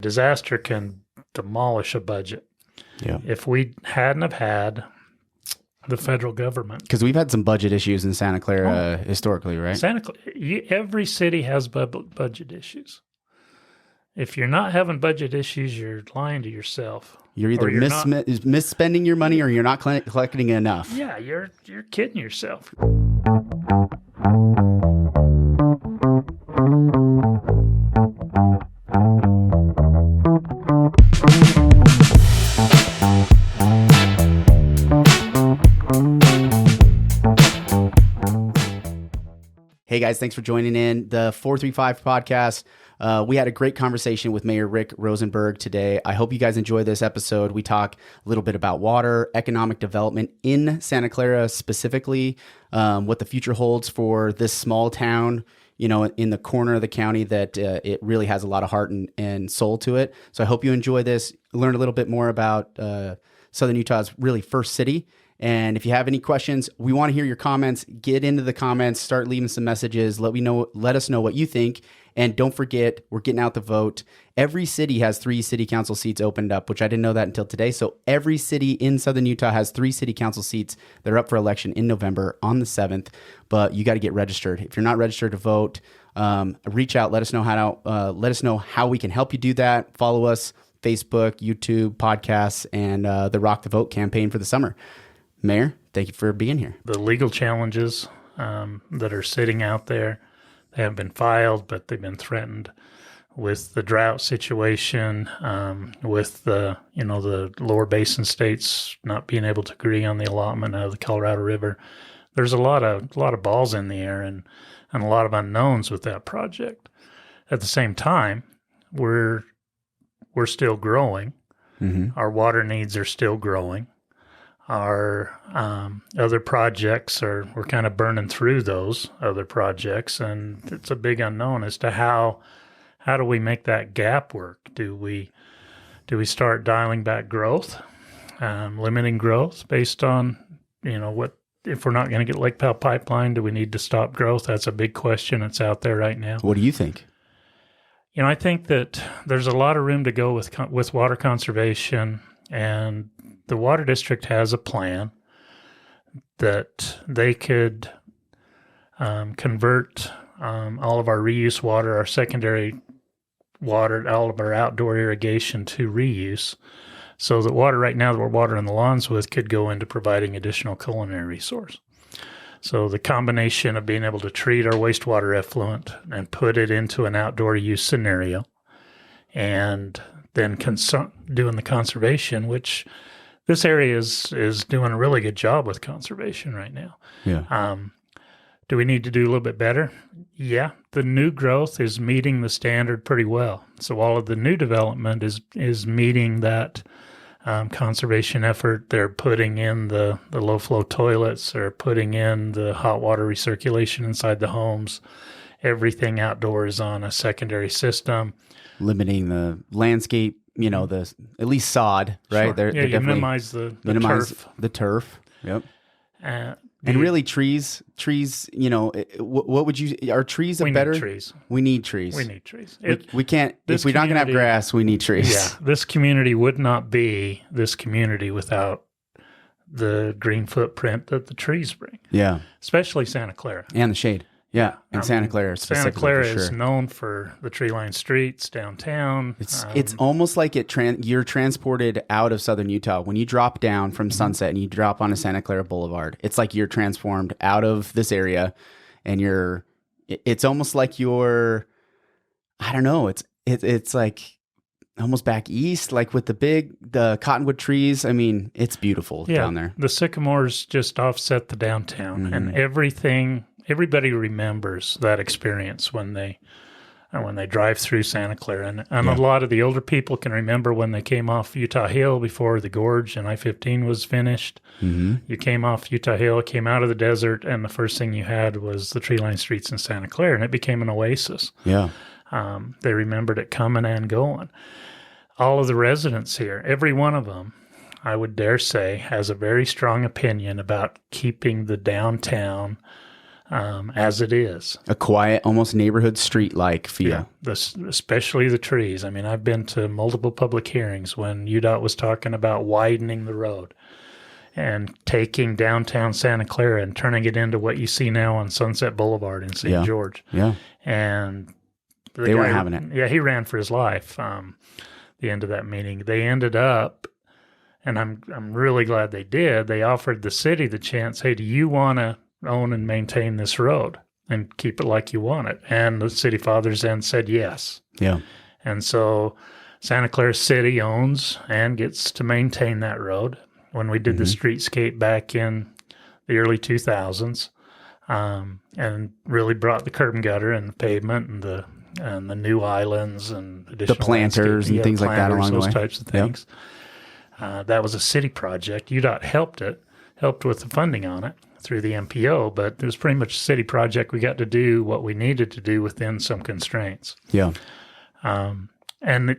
Disaster can demolish a budget. Yeah. If we hadn't have had the federal government. Because we've had some budget issues in Santa Clara historically, right? Every city has budget issues. If you're not having budget issues, you're lying to yourself. You're either misspending your money or you're not collecting enough. Yeah, you're kidding yourself. Hey guys, thanks for joining in the 435 podcast. We had a great conversation with Mayor Rick Rosenberg today. I hope you guys enjoy this episode. We talk a little bit about water, economic development in Santa Clara specifically, what the future holds for this small town, in the corner of the county that it really has a lot of heart and soul to it. So I hope you enjoy this, learn a little bit more about Southern Utah's really first city. And if you have any questions, we want to hear your comments. Get into the comments, start leaving some messages. Let us know what you think. And don't forget, we're getting out the vote. Every city has 3 city council seats opened up, which I didn't know that until today. So every city in Southern Utah has 3 city council seats that are up for election in November on the 7th. But you got to get registered. If you're not registered to vote, reach out. Let us know how we can help you do that. Follow us, Facebook, YouTube, podcasts, and the Rock the Vote campaign for the summer. Mayor, thank you for being here. The legal challenges that are sitting out there, they haven't been filed, but they've been threatened with the drought situation, with the lower basin states not being able to agree on the allotment of the Colorado River. There's a lot of balls in the air and a lot of unknowns with that project. At the same time, we're still growing. Mm-hmm. Our water needs are still growing. Our other projects we're kind of burning through those other projects, and it's a big unknown as to how do we make that gap work? Do we start dialing back growth, limiting growth based on what if we're not going to get Lake Powell pipeline? Do we need to stop growth? That's a big question that's out there right now. What do you think? I think that there's a lot of room to go with water conservation, and the Water District has a plan that they could convert all of our reuse water, our secondary water, all of our outdoor irrigation to reuse, so that water right now that we're watering the lawns with could go into providing additional culinary resource. So the combination of being able to treat our wastewater effluent and put it into an outdoor use scenario, and then doing the conservation, which this area is doing a really good job with conservation right now. Yeah. Do we need to do a little bit better? Yeah. The new growth is meeting the standard pretty well. So all of the new development is meeting that conservation effort. They're putting in the low-flow toilets. They're putting in the hot water recirculation inside the homes. Everything outdoors on a secondary system. Limiting the landscape. The at least sod, right? Sure. You minimize the turf. The turf. Yep. And really trees. What would you? Are trees better? Need trees. We need trees. We need trees. We can't. If we're not going to have grass, we need trees. Yeah. This community would not be this community without the green footprint that the trees bring. Yeah. Especially Santa Clara. And the shade. Yeah, and Santa Clara specifically. Santa Clara for sure. is known for the tree-lined streets downtown. It's almost like you're transported out of Southern Utah when you drop down from Sunset and you drop onto Santa Clara Boulevard. It's like you're transformed out of this area, and it's almost like you're, I don't know. It's like almost back east, like with the cottonwood trees. I mean, it's beautiful down there. The sycamores just offset the downtown, mm-hmm. and everybody remembers that experience when they drive through Santa Clara. And a lot of the older people can remember when they came off Utah Hill before the gorge and I-15 was finished. Mm-hmm. You came off Utah Hill, came out of the desert, and the first thing you had was the tree-lined streets in Santa Clara, and it became an oasis. Yeah. They remembered it coming and going. All of the residents here, every one of them, I would dare say, has a very strong opinion about keeping the downtown as it is. A quiet, almost neighborhood street-like feel. Yeah, especially the trees. I mean, I've been to multiple public hearings when UDOT was talking about widening the road and taking downtown Santa Clara and turning it into what you see now on Sunset Boulevard in St. George. Yeah. And they weren't having it. Yeah, he ran for his life. The end of that meeting, they ended up, and I'm really glad they did. They offered the city the chance. Hey, do you want to own and maintain this road and keep it like you want it? And the city fathers then said yes. Yeah. And so Santa Clara City owns and gets to maintain that road. When we did the streetscape back in the early 2000s, and really brought the curb and gutter and the pavement and the new islands and additional the planters and things like that along the way. Those types of things. Yep. That was a city project. UDOT helped with the funding on it through the MPO, but it was pretty much a city project. We got to do what we needed to do within some constraints. Yeah. We're going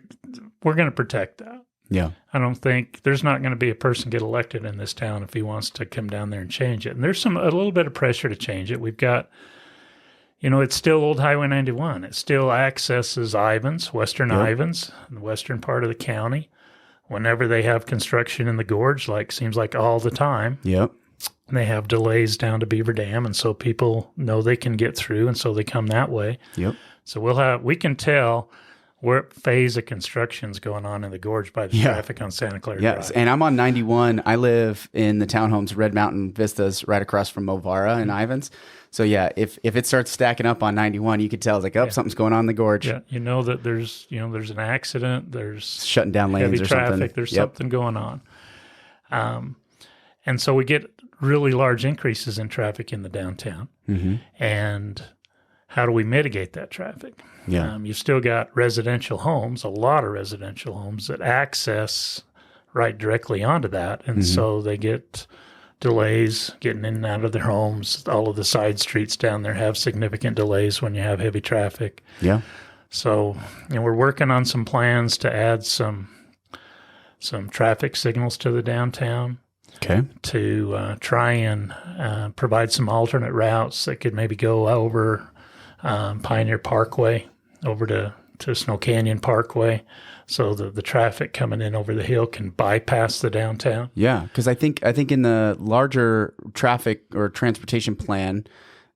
to protect that. Yeah. I don't think there's not going to be a person get elected in this town if he wants to come down there and change it. And there's a little bit of pressure to change it. We've got, it's still Old Highway 91. It still accesses Ivans, Western Ivans, the western part of the county. Whenever they have construction in the gorge, seems like all the time. Yep. They have delays down to Beaver Dam, and so people know they can get through, and so they come that way. Yep. So we can tell what phase of construction is going on in the gorge by the traffic on Santa Clara Yes, Drive. and I'm on 91. I live in the townhomes Red Mountain Vistas right across from Movara and Ivans. So yeah, if it starts stacking up on 91, you could tell something's going on in the gorge. Yeah, that there's an accident, there's shutting down lanes heavy or traffic, something. There's something going on. And so we get really large increases in traffic in the downtown. Mm-hmm. And how do we mitigate that traffic? Yeah. You've still got residential homes, a lot of residential homes that access right directly onto that. And so they get delays getting in and out of their homes. All of the side streets down there have significant delays when you have heavy traffic. Yeah. So we're working on some plans to add some traffic signals to the downtown. Okay. To try and provide some alternate routes that could maybe go over Pioneer Parkway over to Snow Canyon Parkway, so the traffic coming in over the hill can bypass the downtown. Yeah, because I think in the larger traffic or transportation plan,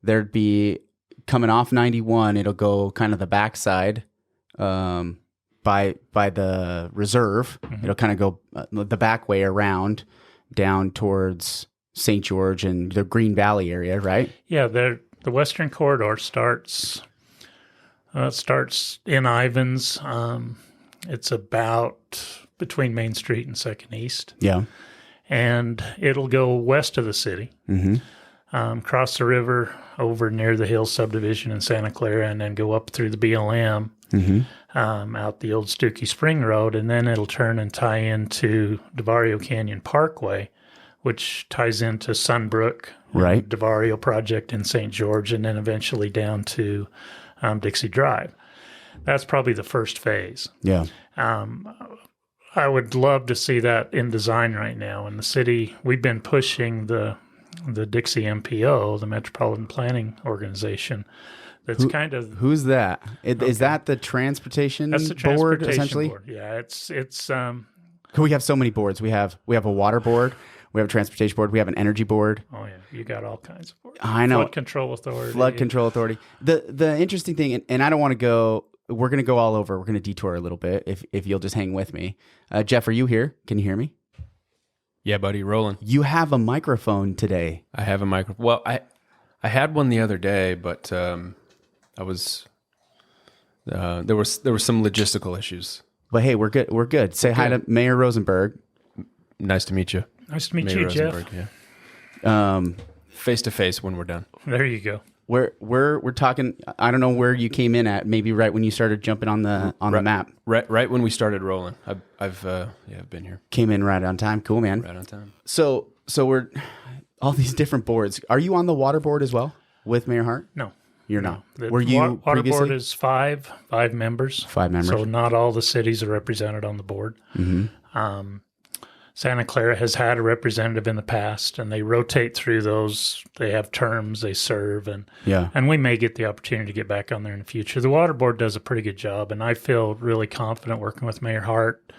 there'd be coming off 91, it'll go kind of the backside by the reserve. Mm-hmm. It'll kind of go the back way around down towards St. George and the Green Valley area, right? Yeah, the Western Corridor starts in Ivans. It's about between Main Street and 2nd East. Yeah. And it'll go west of the city, cross the river over near the Hills subdivision in Santa Clara, and then go up through the BLM, out the old Stookie Spring Road, and then it'll turn and tie into DeVario Canyon Parkway, which ties into Sunbrook, right? DeVario project in St. George, and then eventually down to Dixie Drive. That's probably the first phase. Yeah. I would love to see that in design right now. In the city, we've been pushing the Dixie MPO, the Metropolitan Planning Organization. That's who's that? Is that the transportation That's the transportation board essentially? Board. Yeah, it's we have so many boards. We have a water board, we have a transportation board, we have an energy board. Oh yeah, you got all kinds of boards. I know. Flood Control Authority. The interesting thing, and I don't want to go. We're going to go all over. We're going to detour a little bit if you'll just hang with me. Jeff, are you here? Can you hear me? Yeah, buddy, rolling. You have a microphone today. I have a microphone. Well, I had one the other day, but I was there were some logistical issues. But hey, we're good. We're good. Say hi to Mayor Rosenberg. Nice to meet you. Nice to meet Mayor you, Rosenberg, Jeff. Yeah. Face to face when we're done. There you go. We're talking. I don't know where you came in at. Maybe right when you started jumping on the map. Right when we started rolling. I've been here. Came in right on time. Cool, man. Right on time. So we're all these different boards. Are you on the water board as well with Mayor Hart? No, you're not. The Were you water previously? board is five members. 5 members. So not all the cities are represented on the board. Mm-hmm. Santa Clara has had a representative in the past, and they rotate through those. They have terms they serve, and we may get the opportunity to get back on there in the future. The water board does a pretty good job, and I feel really confident working with Mayor Hart,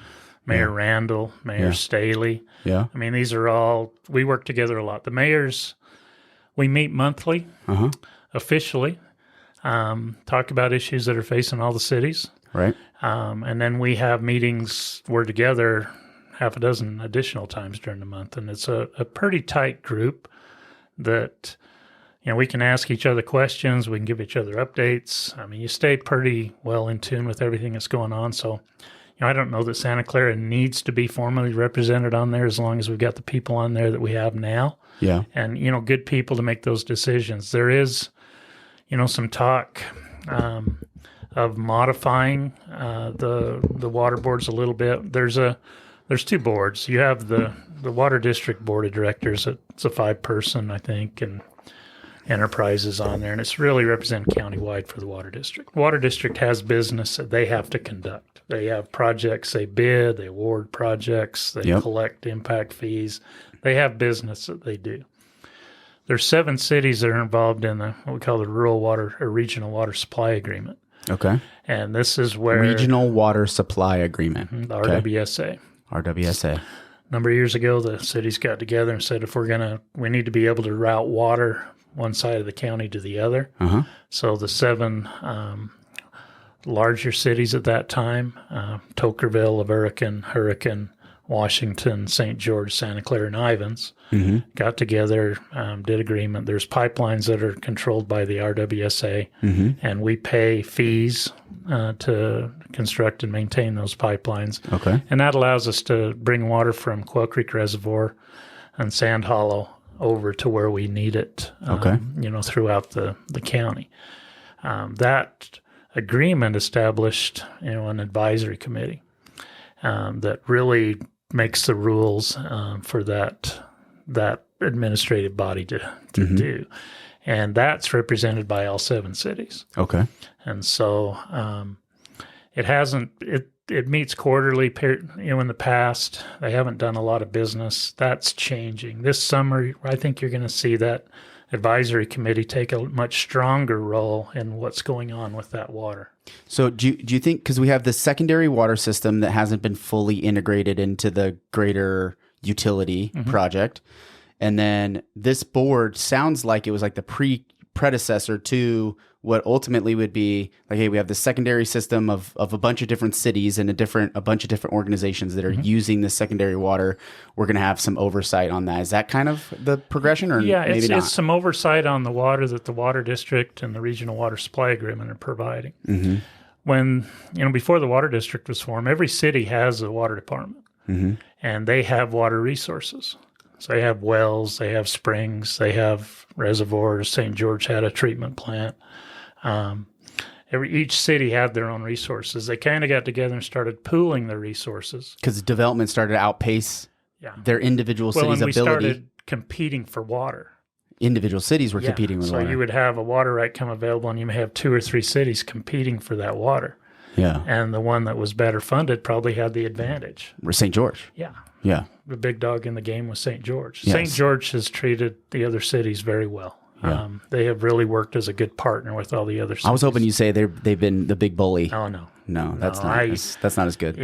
Mayor Randall, Mayor Staley. Yeah. I mean, these are all, we work together a lot. The mayors, we meet monthly, officially, talk about issues that are facing all the cities. Right. And then we have meetings, we're together half a dozen additional times during the month. And it's a pretty tight group that, we can ask each other questions. We can give each other updates. I mean, you stay pretty well in tune with everything that's going on. So, I don't know that Santa Clara needs to be formally represented on there as long as we've got the people on there that we have now. Yeah. And, good people to make those decisions. There is, some talk of modifying the water boards a little bit. There's two boards. You have the Water District Board of Directors. It's a 5-person, I think, and enterprises on there, and it's really represented countywide for the Water District. The Water District has business that they have to conduct. They have projects they bid, they award projects, they collect impact fees. They have business that they do. There's 7 cities that are involved in what we call the Rural Water or Regional Water Supply Agreement. Okay. And this is where... Regional Water Supply Agreement. The RWSA. RWSA. A number of years ago, the cities got together and said, we need to be able to route water one side of the county to the other. So the 7 larger cities at that time, Tokerville, Averican, Hurricane, Washington, St. George, Santa Clara, and Ivans, got together, did agreement. There's pipelines that are controlled by the RWSA, and we pay fees to construct and maintain those pipelines. Okay. And that allows us to bring water from Quail Creek Reservoir and Sand Hollow over to where we need it, throughout the county. That agreement established, an advisory committee that really makes the rules for that administrative body to do. And that's represented by all 7 cities. Okay. And so it meets quarterly. In the past, they haven't done a lot of business. That's changing. This summer, I think you're going to see that advisory committee take a much stronger role in what's going on with that water. So do you think, because we have the secondary water system that hasn't been fully integrated into the greater utility project, and then this board sounds like it was like the predecessor to what ultimately would be like, hey, we have the secondary system of a bunch of different cities and a bunch of different organizations that are using this secondary water. We're going to have some oversight on that. Is that kind of the progression, or maybe not? It's some oversight on the water that the Water District and the Regional Water Supply Agreement are providing. When, before the Water District was formed, every city has a water department, and they have water resources. So they have wells, they have springs, they have reservoirs. St. George had a treatment plant. Each city had their own resources. They kind of got together and started pooling their resources. Because development started to outpace their individual cities' ability. Well, and we started competing for water. Individual cities were competing with water. So you would have a water right come available, and you may have 2 or 3 cities competing for that water. Yeah. And the one that was better funded probably had the advantage. St. George. Yeah. Yeah. The big dog in the game was St. George. Yes. St. George has treated the other cities very well. Yeah. They have really worked as a good partner with all the other cities. I was hoping you'd say they've been the big bully. Oh, no. No, that's not as good.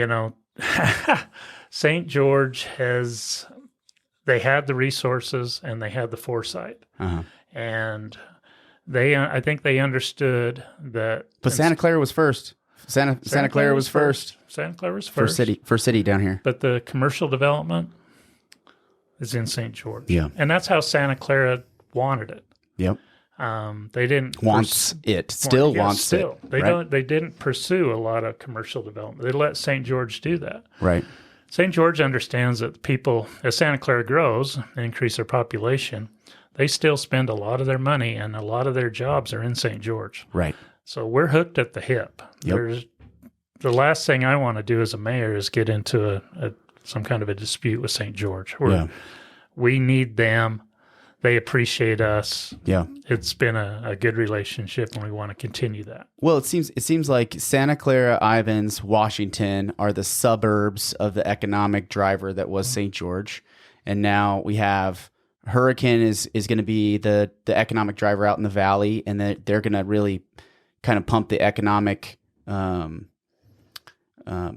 St. George they had the resources and they had the foresight. And I think they understood that. But Santa Clara was first. Santa Clara was first. Santa Clara was first. First city down here. But the commercial development is in St. George. Yeah. And that's how Santa Clara wanted it. Yep. They didn't wants it. They didn't pursue a lot of commercial development. They let St. George do that. Right. St. George understands that people, as Santa Clara grows and increase their population, they still spend a lot of their money and a lot of their jobs are in St. George. Right. So we're hooked at the hip. Yep. The last thing I want to do as a mayor is get into some kind of a dispute with St. George. We need them. They appreciate us. Yeah. It's been a good relationship, and we want to continue that. Well, it seems like Santa Clara, Ivins, Washington are the suburbs of the economic driver that was St. George, and now we have Hurricane is going to be the economic driver out in the valley, and they're going to really kind of pump the economic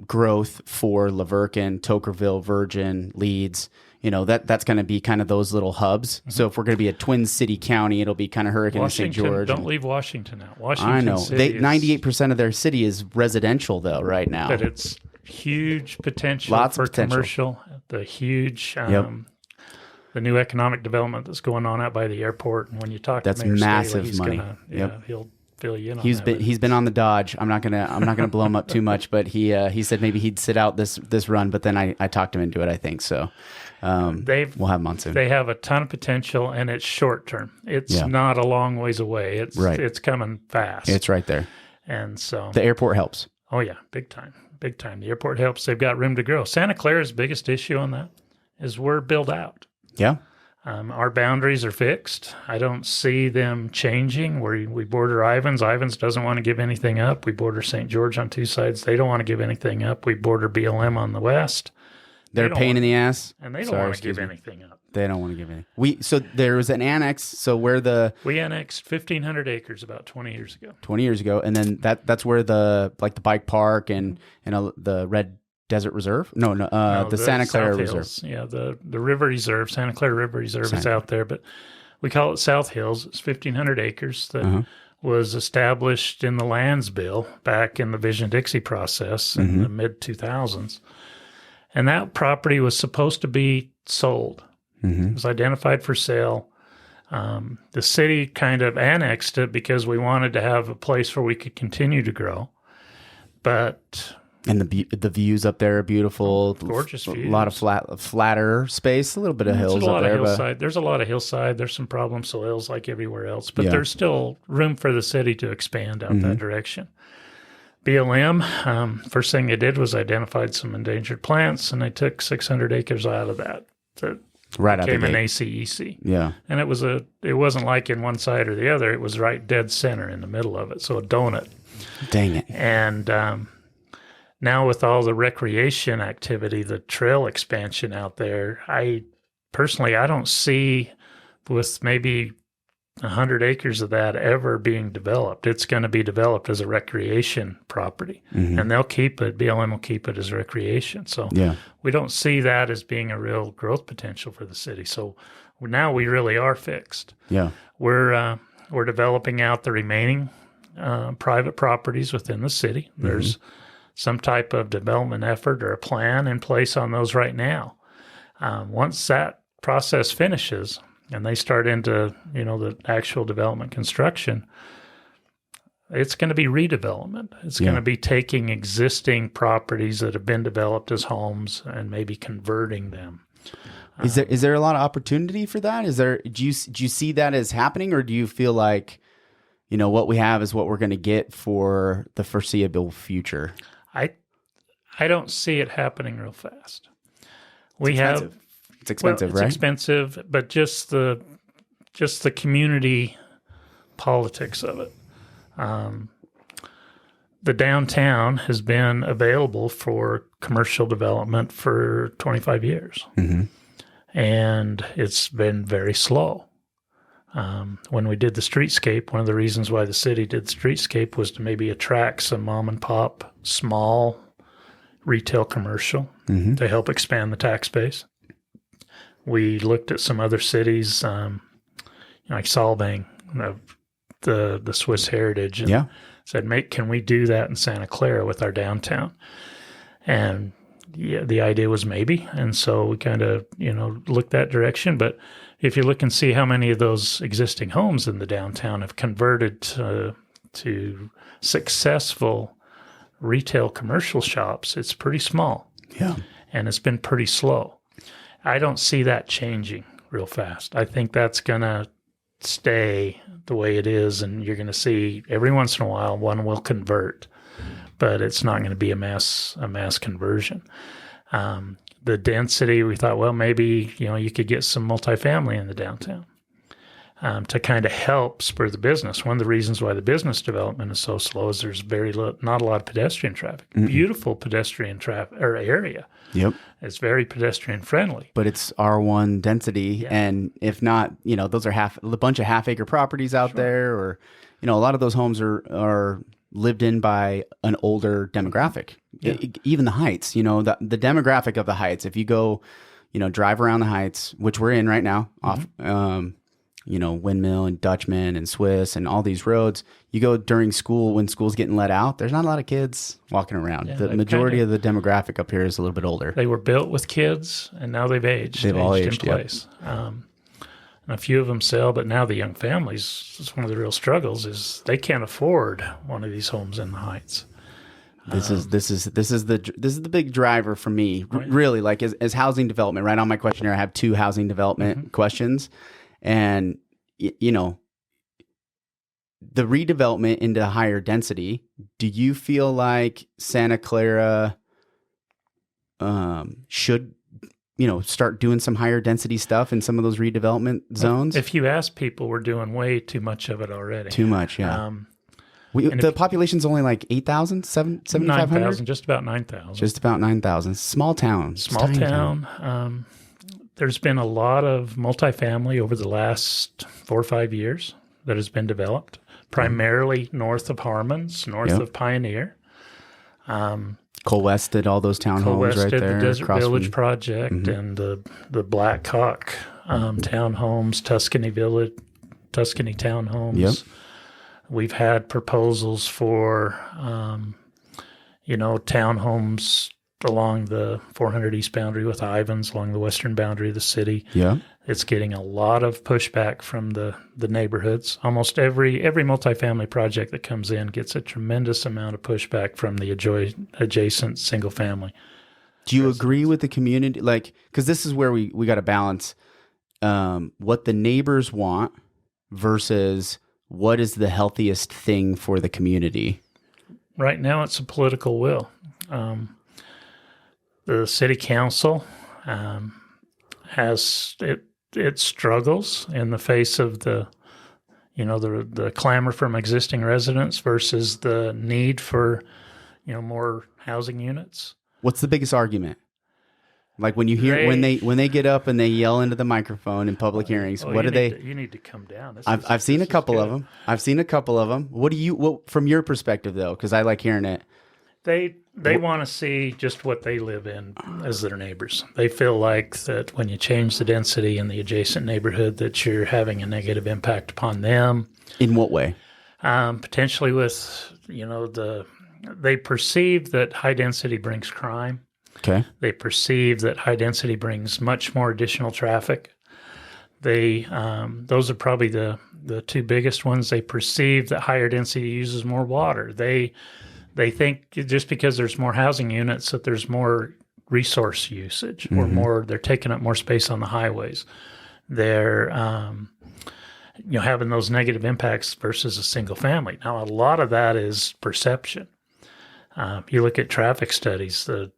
growth for La Verkin, Tokerville, Virgin, Leeds. That's going to be kind of those little hubs. Mm-hmm. So if we're going to be a Twin City county, it'll be kind of Hurricane and St. George. Don't leave Washington out. Washington I know. City 98% of their city is residential, though, right now. But it's huge potential Lots for of potential. Commercial. The huge, the new economic development that's going on out by the airport. And when you talk that's to Mayor massive Staley, money. He'll fill you in on that. He's been on the dodge. I'm not gonna blow him up too much, but he said maybe he'd sit out this run, but then I talked him into it, I think. So we'll have him on soon. They have a ton of potential, and it's short term. It's not a long ways away. It's coming fast. It's right there. And so the airport helps. Oh yeah, big time. The airport helps. They've got room to grow. Santa Clara's biggest issue on that is we're built out. Yeah. Our boundaries are fixed. I don't see them changing. We border Ivins. Ivins doesn't want to give anything up. We border St. George on two sides. They don't want to give anything up. We border BLM on the west. They're a pain in the ass. And they don't want to give anything up. They don't want to give anything. So there was an annex. So we annexed 1,500 acres about 20 years ago. 20 years ago, and then that's where the bike park and the Red Desert Reserve? No, the Santa Clara Reserve. Yeah, the River Reserve, Santa Clara River Reserve is out there, but we call it South Hills. It's 1,500 acres that was established in the lands bill back in the Vision-Dixie process in the mid-2000s. And that property was supposed to be sold. It was identified for sale. The city kind of annexed it because we wanted to have a place where we could continue to grow. And the views up there are beautiful. Gorgeous views. A lot of flatter space, a little bit of hills up there. There's a lot of hillside. There's some problem soils like everywhere else, but there's still room for the city to expand out that direction. BLM, first thing they did was identified some endangered plants, and they took 600 acres out of that. Right out of the became an gate. ACEC. Yeah. And it wasn't like in one side or the other. It was right dead center in the middle of it, so a donut. Dang it. And now with all the recreation activity, the trail expansion out there, I don't see with maybe 100 acres of that ever being developed. It's going to be developed as a recreation property, and they'll keep it. BLM will keep it as recreation. So we don't see that as being a real growth potential for the city. So now we really are fixed. Yeah, we're developing out the remaining private properties within the city. There's some type of development effort or a plan in place on those right now. Once that process finishes and they start into, the actual development construction, it's going to be redevelopment. It's going to be taking existing properties that have been developed as homes and maybe converting them. Is there a lot of opportunity for that? Do you see that as happening, or do you feel like, what we have is what we're going to get for the foreseeable future? I don't see it happening real fast. It's expensive, right? It's expensive, but just the community politics of it. The downtown has been available for commercial development for 25 years, and it's been very slow. When we did the streetscape, one of the reasons why the city did the streetscape was to maybe attract some mom and pop, small retail commercial to help expand the tax base. We looked at some other cities, like Solvang, the Swiss heritage, and said, can we do that in Santa Clara with our downtown? And the idea was maybe. And so we kind of, looked that direction. But if you look and see how many of those existing homes in the downtown have converted to successful retail commercial shops, it's pretty small. Yeah. And it's been pretty slow. I don't see that changing real fast. I think that's going to stay the way it is, and you're going to see every once in a while one will convert, but it's not going to be a mass conversion. The density, we thought, well, maybe you could get some multifamily in the downtown. to kind of help spur the business. One of the reasons why the business development is so slow is there's not a lot of pedestrian traffic. Beautiful pedestrian traffic or area. Yep. It's very pedestrian friendly. But it's R1 density, and if not, those are a bunch of half-acre properties out there, or a lot of those homes are lived in by an older demographic. Even the Heights, the demographic of the Heights. If you go, drive around the Heights, which we're in right now, off, Windmill and Dutchman and Swiss and all these roads, you go during school when school's getting let out, there's not a lot of kids walking around. The majority of the demographic up here is a little bit older. They were built with kids, and now they've aged. They've all aged in place. And a few of them sell, but now the young families, it's one of the real struggles is they can't afford one of these homes in the Heights. This is the big driver for me, really. Like as housing development, right on my questionnaire, I have 2 housing development questions. And, the redevelopment into higher density, do you feel like Santa Clara should, start doing some higher density stuff in some of those redevelopment zones? If you ask people, we're doing way too much of it already. Too much, yeah. The population's only like 8,000, 7,500? 9,000, just about 9,000. Just about 9,000. Small town. Small town. There's been a lot of multifamily over the last 4 or 5 years that has been developed, primarily north of Harmons, north of Pioneer. Coal West did all those townhomes right there. The Desert Village project and the Black Hawk townhomes, Tuscany townhomes. Yep. We've had proposals for, townhomes along the 400 East boundary with Ivans, along the western boundary of the city. Yeah. It's getting a lot of pushback from the neighborhoods. Almost every multifamily project that comes in gets a tremendous amount of pushback from the adjacent single family. Do you agree with the community? Like, because this is where we got to balance what the neighbors want versus what is the healthiest thing for the community. Right now, it's a political will. The city council has it struggles in the face of the clamor from existing residents versus the need for more housing units. What's the biggest argument? Like when you hear when they get up and they yell into the microphone in public hearings, what do they? You need to come down. I've seen a couple of them. What from your perspective though? Because I like hearing it. They want to see just what they live in as their neighbors. They feel like that when you change the density in the adjacent neighborhood, that you're having a negative impact upon them. In what way? Potentially with they perceive that high density brings crime. Okay. They perceive that high density brings much more additional traffic. Those are probably the 2 biggest ones. They perceive that higher density uses more water. They think just because there's more housing units that there's more resource usage or they're taking up more space on the highways. They're having those negative impacts versus a single family. Now, a lot of that is perception. You look at traffic studies, the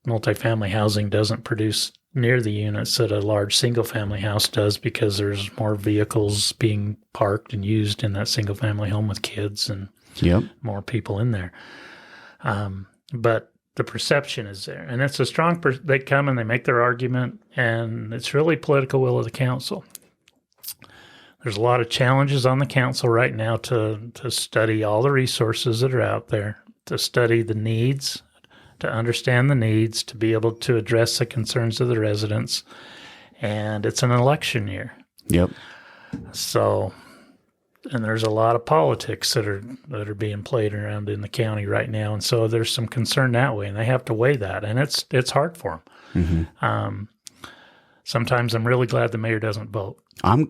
multifamily housing doesn't produce near the units that a large single family house does because there's more vehicles being parked and used in that single family home with kids and more people in there. But the perception is there, and it's a strong. They come and they make their argument, and it's really political will of the council. There's a lot of challenges on the council right now to study all the resources that are out there, to study the needs, to understand the needs, to be able to address the concerns of the residents. And it's an election year. Yep. So, and there's a lot of politics that are being played around in the county right now, and so there's some concern that way, and they have to weigh that, and it's hard for them. Sometimes I'm really glad the mayor doesn't vote. My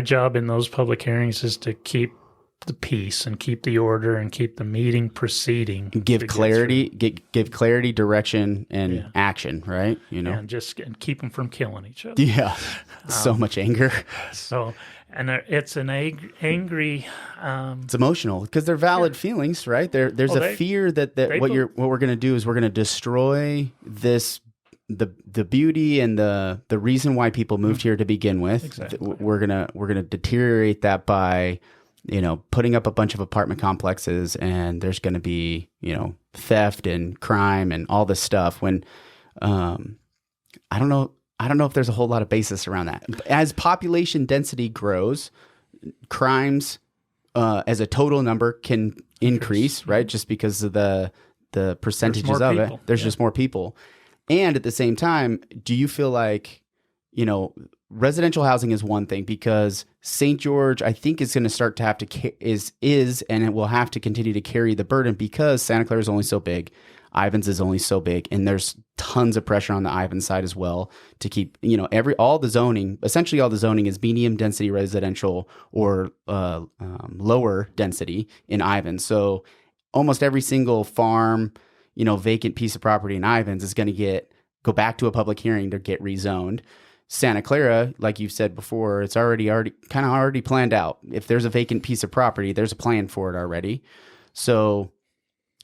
job in those public hearings is to keep the peace and keep the order and keep the meeting proceeding. Give clarity, direction, and action, right? And keep them from killing each other. Yeah, so much anger. So, and it's an angry. It's emotional because they're valid feelings, right? There's a fear that what we're going to do is we're going to destroy this the beauty and the reason why people moved here to begin with. Exactly. We're gonna deteriorate that by, putting up a bunch of apartment complexes, and there's gonna be, theft and crime and all this stuff. When I don't know if there's a whole lot of basis around that. As population density grows, crimes as a total number can increase, right? Just because of the percentages of it. There's just more people. And at the same time, do you feel like, residential housing is one thing, because St. George, I think, is going to start to have to and it will have to continue to carry the burden, because Santa Clara is only so big, Ivins is only so big, and there's tons of pressure on the Ivins side as well to keep, essentially all the zoning is medium density residential or lower density in Ivins. So almost every single farm, vacant piece of property in Ivins is going to go back to a public hearing to get rezoned. Santa Clara, like you've said before, it's already planned out. If there's a vacant piece of property, there's a plan for it already. So,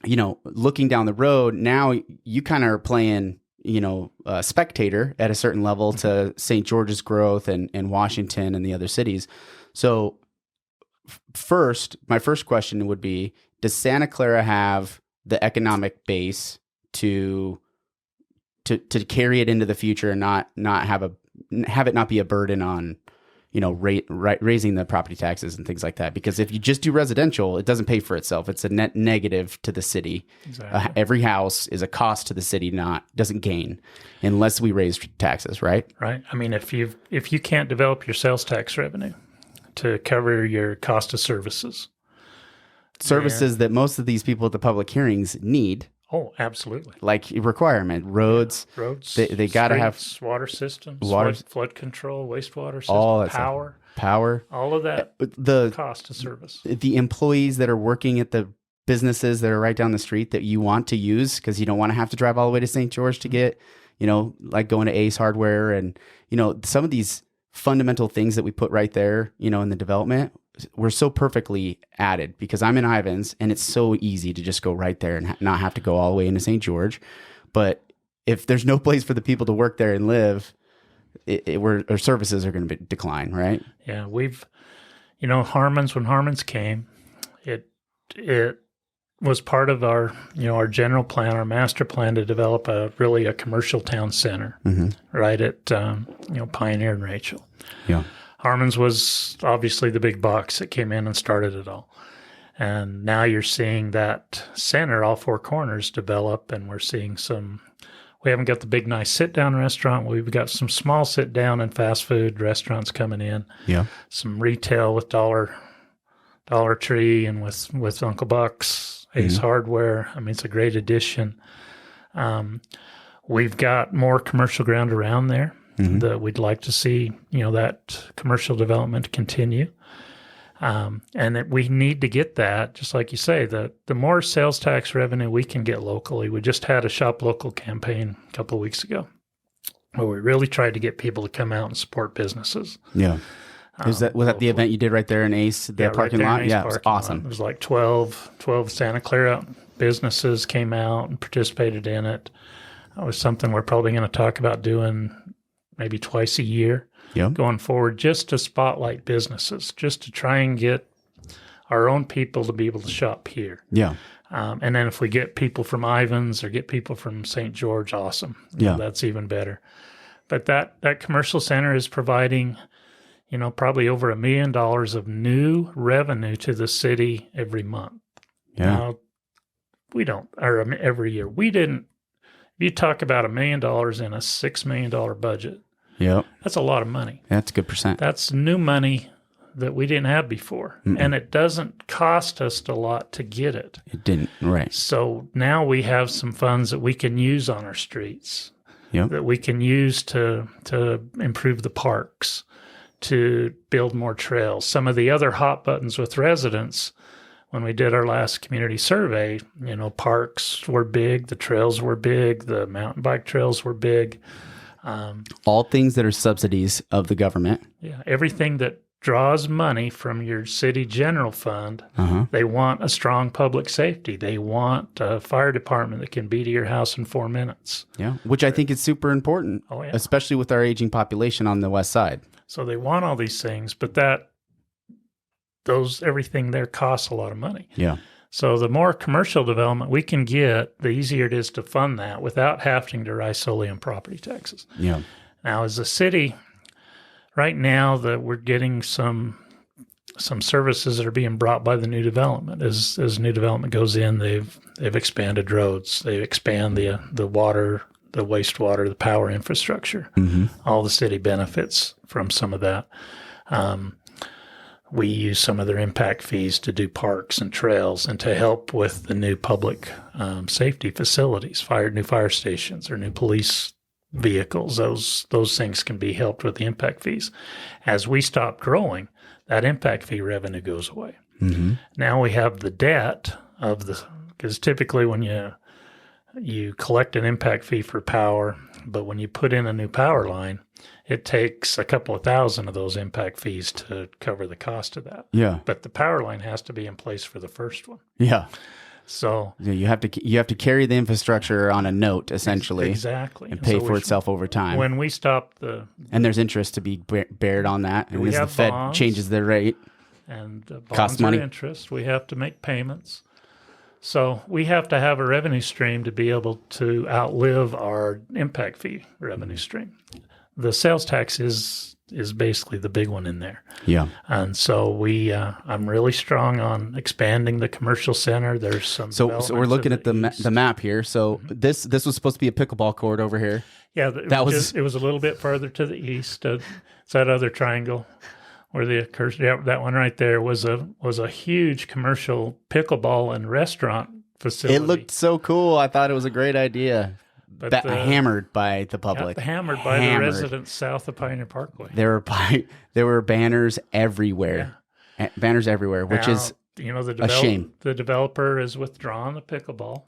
looking down the road, now you kind of are playing, spectator at a certain level to St. George's growth and Washington and the other cities. So my first question would be, does Santa Clara have the economic base to carry it into the future and not have it not be a burden on, raising the property taxes and things like that? Because if you just do residential, it doesn't pay for itself. It's a net negative to the city. Exactly. Every house is a cost to the city, doesn't gain unless we raise taxes, right? Right. I mean, if you can't develop your sales tax revenue to cover your cost of services that most of these people at the public hearings need. Oh, absolutely. Like requirement, roads, they got to have water systems, flood control, wastewater systems, all that power, all of that. The cost of service. The employees that are working at the businesses that are right down the street that you want to use, because you don't want to have to drive all the way to St. George to get, like going to Ace Hardware and, some of these fundamental things that we put right there, in the development, were so perfectly added, because I'm in Ivins and it's so easy to just go right there and not have to go all the way into St. George. But if there's no place for the people to work there and live, our services are going to decline, right? Yeah, we've, Harmon's, when Harmon's came, it was part of our general plan, our master plan, to develop a commercial town center, right at, Pioneer and Rachel. Yeah. Harmon's was obviously the big box that came in and started it all. And now you're seeing that center, all four corners, develop, and we're seeing we haven't got the big, nice sit-down restaurant. We've got some small sit-down and fast food restaurants coming in. Yeah. Some retail with Dollar Tree and with Uncle Buck's, Ace Hardware. I mean, it's a great addition. We've got more commercial ground around there. That we'd like to see, that commercial development continue. And that we need to get that, just like you say, the more sales tax revenue we can get locally. We just had a Shop Local campaign a couple of weeks ago where we really tried to get people to come out and support businesses. Yeah. Was that the event you did right there in Ace, parking lot? Yeah, it was awesome. It was like 12 Santa Clara businesses came out and participated in it. It was something we're probably going to talk about doing maybe twice a year going forward, just to spotlight businesses, just to try and get our own people to be able to shop here. Yeah. And then if we get people from Ivins or get people from St. George, awesome. That's even better. But that commercial center is providing, probably over $1 million of new revenue to the city every month. Yeah. Now, every year. We didn't. You talk about $1 million in a $6 million budget. Yeah, that's a lot of money. That's a good percent. That's new money that we didn't have before, and it doesn't cost us a lot to get it. It didn't, right? So now we have some funds that we can use on our streets. That we can use to improve the parks, to build more trails. Some of the other hot buttons with residents. When we did our last community survey, parks were big, the trails were big, the mountain bike trails were big. All things that are subsidies of the government. Yeah, everything that draws money from your city general fund. They want a strong public safety. They want a fire department that can be to your house in 4 minutes. Yeah, which I think is super important, especially with our aging population on the west side. So they want all these things, but everything there costs a lot of money. Yeah. So the more commercial development we can get, the easier it is to fund that without having to rely solely on property taxes. Yeah. Now, as a city, right now that we're getting some services that are being brought by the new development. As new development goes in, they've expanded roads, they expand the water, the wastewater, the power infrastructure. All the city benefits from some of that. We use some of their impact fees to do parks and trails and to help with the new public safety facilities, new fire stations or new police vehicles. Those things can be helped with the impact fees. As we stop growing, that impact fee revenue goes away. Now we have the debt because typically when you collect an impact fee for power, but when you put in a new power line, it takes a couple of thousand of those impact fees to cover the cost of that. Yeah. But the power line has to be in place for the first one. Yeah. So you have to carry the infrastructure on a note essentially. Exactly. And pay for itself over time. When we stop and there's interest to be bared on that. And as the Fed bonds, changes their rate. And bonds cost money. Interest, we have to make payments. So we have to have a revenue stream to be able to outlive our impact fee revenue stream. The sales tax is basically the big one in there. Yeah. And so I'm really strong on expanding the commercial center. There's some. So we're looking at the map here. So this was supposed to be a pickleball court over here. Yeah, it was a little bit further to the east. It's that other triangle where that one right there was a huge commercial pickleball and restaurant facility. It looked so cool. I thought it was a great idea. But hammered by the public. Hammered by the residents south of Pioneer Parkway. There were banners everywhere. Yeah. Banners everywhere, which is a shame. The developer is withdrawn the pickleball.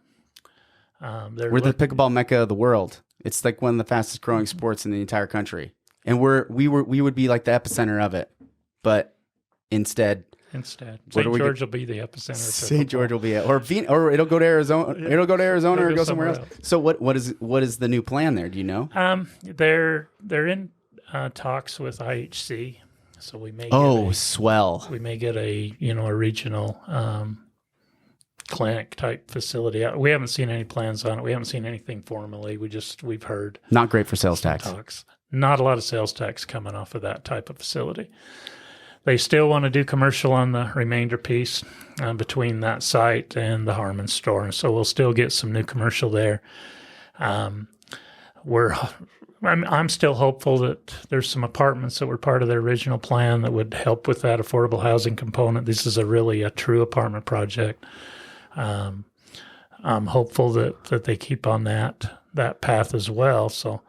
We're the pickleball mecca of the world. It's like one of the fastest growing sports in the entire country. And we would be like the epicenter of it. But instead, St. George will be the epicenter. St. George will be it, or it'll go to Arizona. It'll go to Arizona or go somewhere else. So what is the new plan there? Do you know? They're in talks with IHC, so we may swell. We may get a regional clinic type facility. We haven't seen any plans on it. We haven't seen anything formally. We've heard. Not great for sales tax. Talks. Not a lot of sales tax coming off of that type of facility. They still want to do commercial on the remainder piece between that site and the Harmon store. And so we'll still get some new commercial there. I'm still hopeful that there's some apartments that were part of their original plan that would help with that affordable housing component. This is a true apartment project. I'm hopeful that they keep on that path as well. So,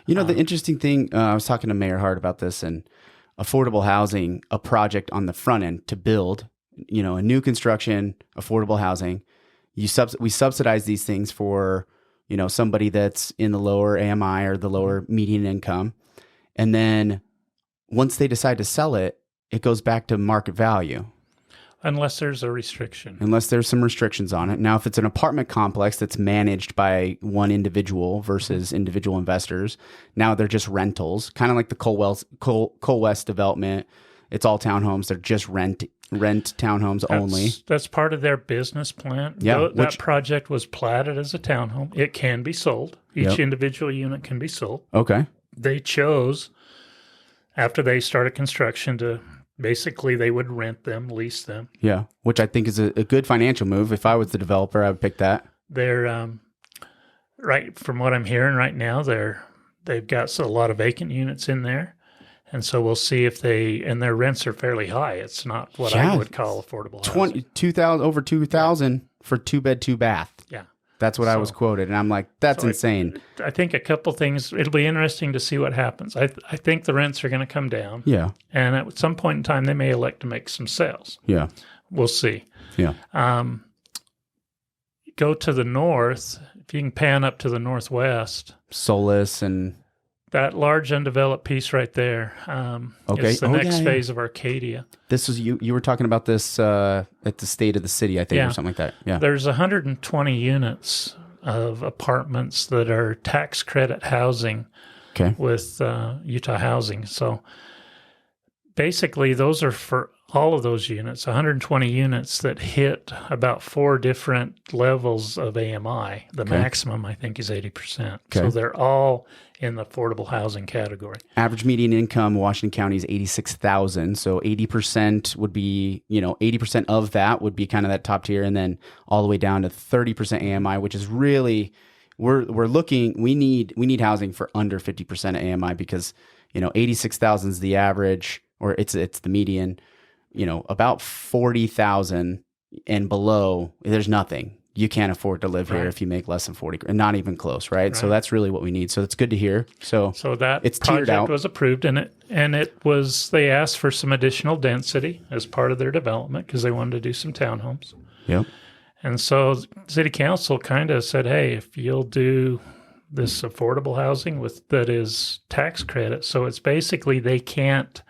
the interesting thing, I was talking to Mayor Hart about this, and affordable housing, a project on the front end to build, a new construction, affordable housing. We subsidize these things for, somebody that's in the lower AMI or the lower median income. And then once they decide to sell it, it goes back to market value. Unless there's a restriction. Unless there's some restrictions on it. Now, if it's an apartment complex that's managed by one individual versus individual investors, now they're just rentals, kind of like the Coal West development. It's all townhomes. They're just rent townhomes only. That's part of their business plan. Yeah, that project was platted as a townhome. It can be sold. Each individual unit can be sold. Okay. They chose, after they started construction, to basically they would rent them, lease them. Yeah, which I think is a good financial move. If I was the developer, I would pick that. They're right from what I'm hearing right now. They've got a lot of vacant units in there. And so we'll see if and their rents are fairly high. It's not what I would call affordable housing. Over 2,000 for 2-bed, 2-bath. Yeah. That's what I was quoted. And I'm like, that's insane. I think a couple things, it'll be interesting to see what happens. I think the rents are going to come down. Yeah. And at some point in time, they may elect to make some sales. Yeah. We'll see. Yeah. Go to the north, if you can pan up to the northwest. Solis and... That large undeveloped piece right there. Okay. It's the next phase of Arcadia. This was you were talking about this at the State of the City, I think, or something like that. Yeah. There's 120 units of apartments that are tax credit housing with Utah Housing. So basically, those are for all of those units, 120 units that hit about 4 different levels of AMI. The maximum, I think, is 80%. So they're all in the affordable housing category. Average median income, Washington County is $86,000. So 80% would be, 80% of that would be kind of that top tier, and then all the way down to 30% AMI, which is really, we need housing for under 50% of AMI because, 86,000 is the average, or it's the median. About 40,000 and below, there's nothing. You can't afford to live here if you make less than 40, and not even close, right? So that's really what we need. So it's good to hear. So that it's tiered out. Project was approved, and they asked for some additional density as part of their development because they wanted to do some townhomes. Yep. And so City Council kind of said, hey, if you'll do this affordable housing that is tax credit, so it's basically they can't.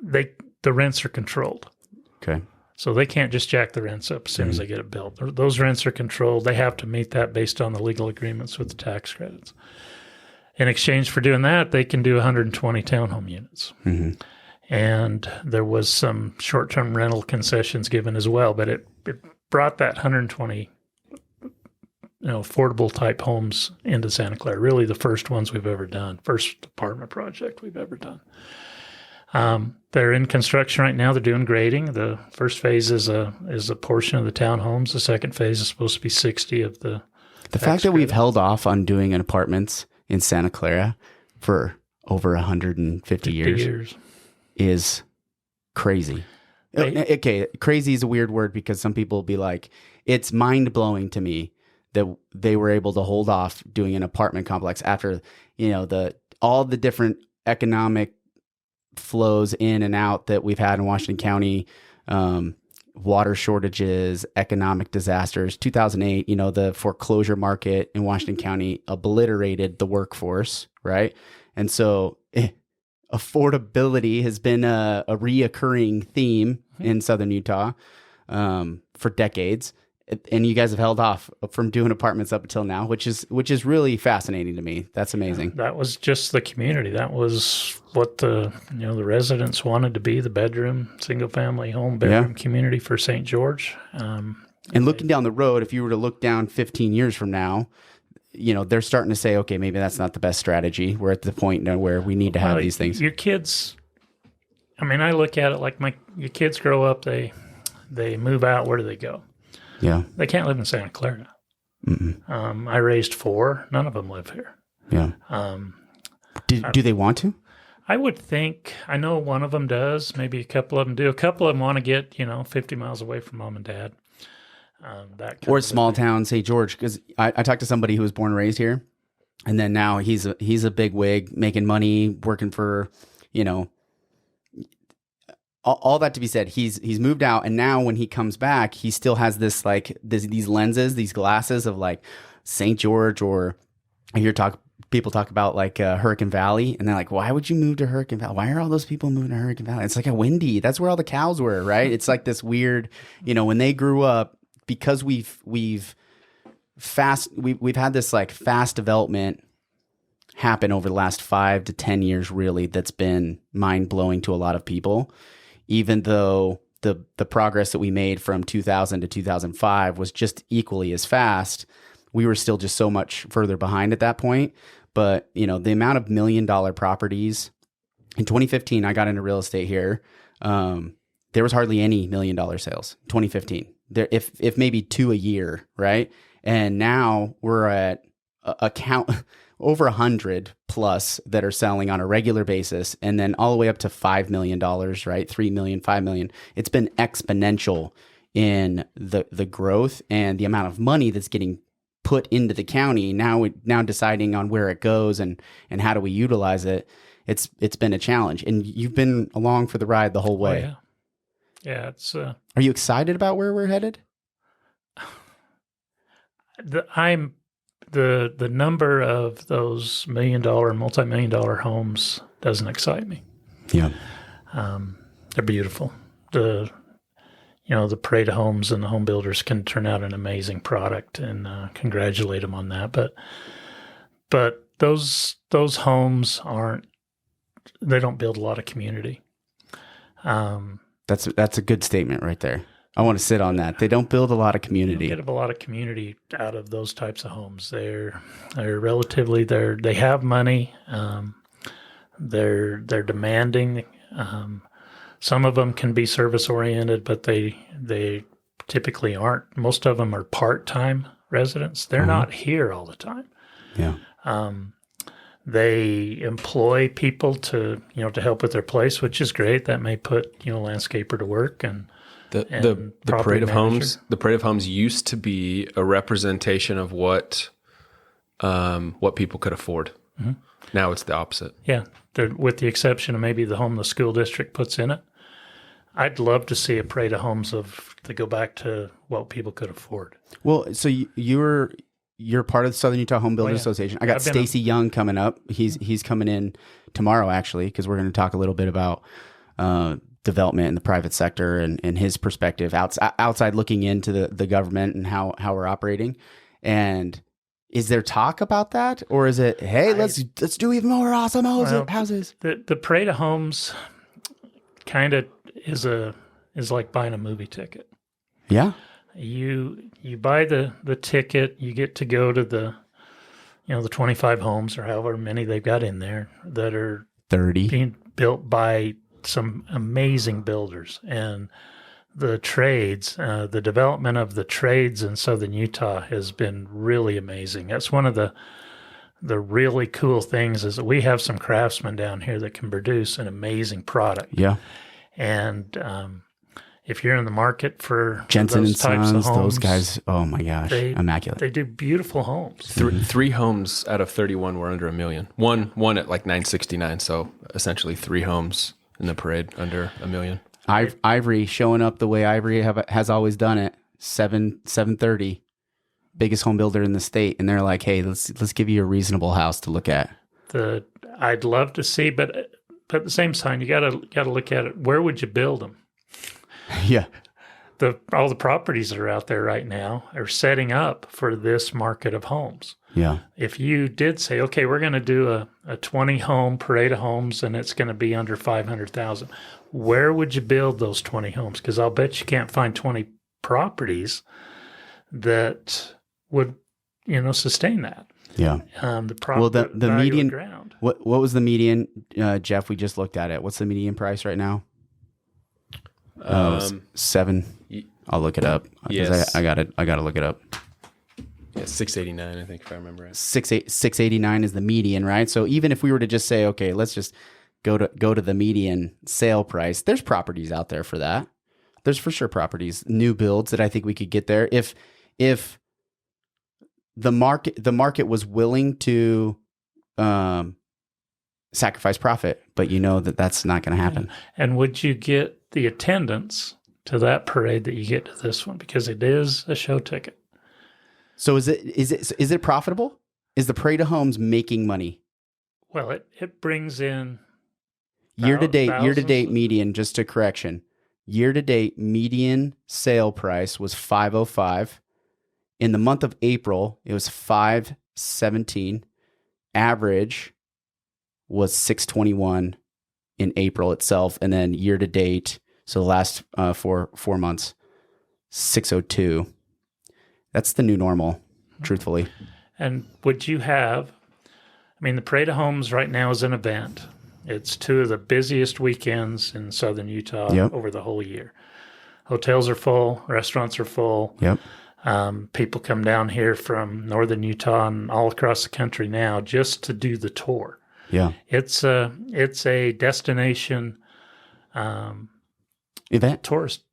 The rents are controlled. Okay. So they can't just jack the rents up as soon as they get it built. Those rents are controlled. They have to meet that based on the legal agreements with the tax credits. In exchange for doing that, they can do 120 townhome units. Mm-hmm. And there was some short-term rental concessions given as well, but it brought that 120 affordable type homes into Santa Clara, really the first ones we've ever done, first apartment project we've ever done. They're in construction right now. They're doing grading. The first phase is a portion of the townhomes. The second phase is supposed to be 60 of the. The fact that we've held off on doing an apartments in Santa Clara for over 150 years is crazy. Okay, crazy is a weird word because some people will be like, it's mind blowing to me that they were able to hold off doing an apartment complex after all the different economic flows in and out that we've had in Washington County, water shortages, economic disasters. 2008, the foreclosure market in Washington County obliterated the workforce, right? And so affordability has been a reoccurring theme in Southern Utah for decades. And you guys have held off from doing apartments up until now, which is really fascinating to me. That's amazing. That was just the community. That was what the residents wanted to be, the single family home bedroom community for St. George. And looking down the road, if you were to look down 15 years from now, they're starting to say, okay, maybe that's not the best strategy. We're at the point now where we need to have these things. Your kids, I look at it like your kids grow up, they move out. Where do they go? Yeah. They can't live in Santa Clara. I raised 4. None of them live here. Yeah. Do they want to? I would think. I know one of them does. Maybe a couple of them do. A couple of them want to get, 50 miles away from mom and dad. Or a small town, St. George. Because I talked to somebody who was born and raised here. And then now he's a big wig, making money, working for, all that to be said, he's moved out, and now when he comes back, he still has these lenses, these glasses of like St. George, or I hear people talk about like Hurricane Valley, and they're like, why would you move to Hurricane Valley? Why are all those people moving to Hurricane Valley? It's like a windy. That's where all the cows were, right? It's like this weird, when they grew up, because we've had this like fast development happen over the last 5 to 10 years, really, that's been mind blowing to a lot of people. Even though the progress that we made from 2000 to 2005 was just equally as fast, we were still just so much further behind at that point. But, the amount of $1 million properties in 2015, I got into real estate here. There was hardly any $1 million sales in 2015. There, if maybe 2 a year, right? And now we're at a count over 100 plus that are selling on a regular basis, and then all the way up to $5 million, right? 3 million, 5 million. It's been exponential in the growth and the amount of money that's getting put into the county. Now deciding on where it goes and how do we utilize it. It's been a challenge, and you've been along for the ride the whole way. Oh, yeah. It's. Are you excited about where we're headed? I'm the number of those $1 million, multi-million dollar homes doesn't excite me. Yeah. They're beautiful. The parade of homes and the home builders can turn out an amazing product, and congratulate them on that. But those homes they don't build a lot of community. That's a good statement right there. I want to sit on that. They don't build a lot of community. They get a lot of community out of those types of homes. They're relatively they have money. They're demanding. Some of them can be service oriented, but they typically aren't. Most of them are part-time residents. They're not here all the time. Yeah. They employ people to help with their place, which is great. That may put landscaper to work and the parade of homes. The parade of homes used to be a representation of what people could afford. Mm-hmm. Now it's the opposite. Yeah, with the exception of maybe the home the school district puts in it. I'd love to see a parade of homes to go back to what people could afford. Well, so you're part of the Southern Utah Home Builders Association. I got Stacy Young coming up. He's coming in tomorrow, actually, because we're going to talk a little bit about development in the private sector and his perspective outside looking into the government and how we're operating. And is there talk about that, or is it, hey, let's do even more awesome houses? The parade of homes kind of is like buying a movie ticket. Yeah. You buy the ticket, you get to go to the 25 homes or however many they've got in there that are 30 being built by some amazing builders, and the trades, the development of the trades in Southern Utah has been really amazing. That's one of the really cool things is that we have some craftsmen down here that can produce an amazing product. Yeah. And if you're in the market for Jensen those and types Sons, of homes, those guys, oh my gosh, immaculate. They do beautiful homes. Three homes out of 31 were under $1 million. One at like 969. So essentially 3 homes in the parade under $1 million. Ivory showing up the way Ivory has always done it. 730, biggest home builder in the state, and they're like, hey, let's give you a reasonable house to look at. I'd love to see, but at the same time, you got to look at it. Where would you build them? Yeah. All the properties that are out there right now are setting up for this market of homes. Yeah. If you did say, okay, we're going to do a 20 home parade of homes and it's going to be under 500,000, where would you build those 20 homes? Because I'll bet you can't find 20 properties that would, sustain that. Yeah. The median ground. What was the median, Jeff? We just looked at it. What's the median price right now? 7. I'll look it up. Yes. I got to look it up. Yeah, 689, I think, if I remember right. 689 is the median, right? So even if we were to just say, okay, let's just go to the median sale price, there's properties out there for that. There's for sure properties, new builds that I think we could get there if the market was willing to sacrifice profit, but that's not going to happen. And would you get the attendance to that parade that you get to this one, because it is a show ticket? So is it profitable? Is the parade of homes making money? Well, it brings in year to date median. Just a correction, year to date median sale price was $505. In the month of April, it was $517. Average was $621 in April itself, and then year to date, so the last 4 months, $602. That's the new normal, truthfully. And would you have? The Parade of Homes right now is an event. It's 2 of the busiest weekends in Southern Utah over the whole year. Hotels are full, restaurants are full. Yep. People come down here from northern Utah and all across the country now just to do the tour. Yeah, it's a destination event, tourist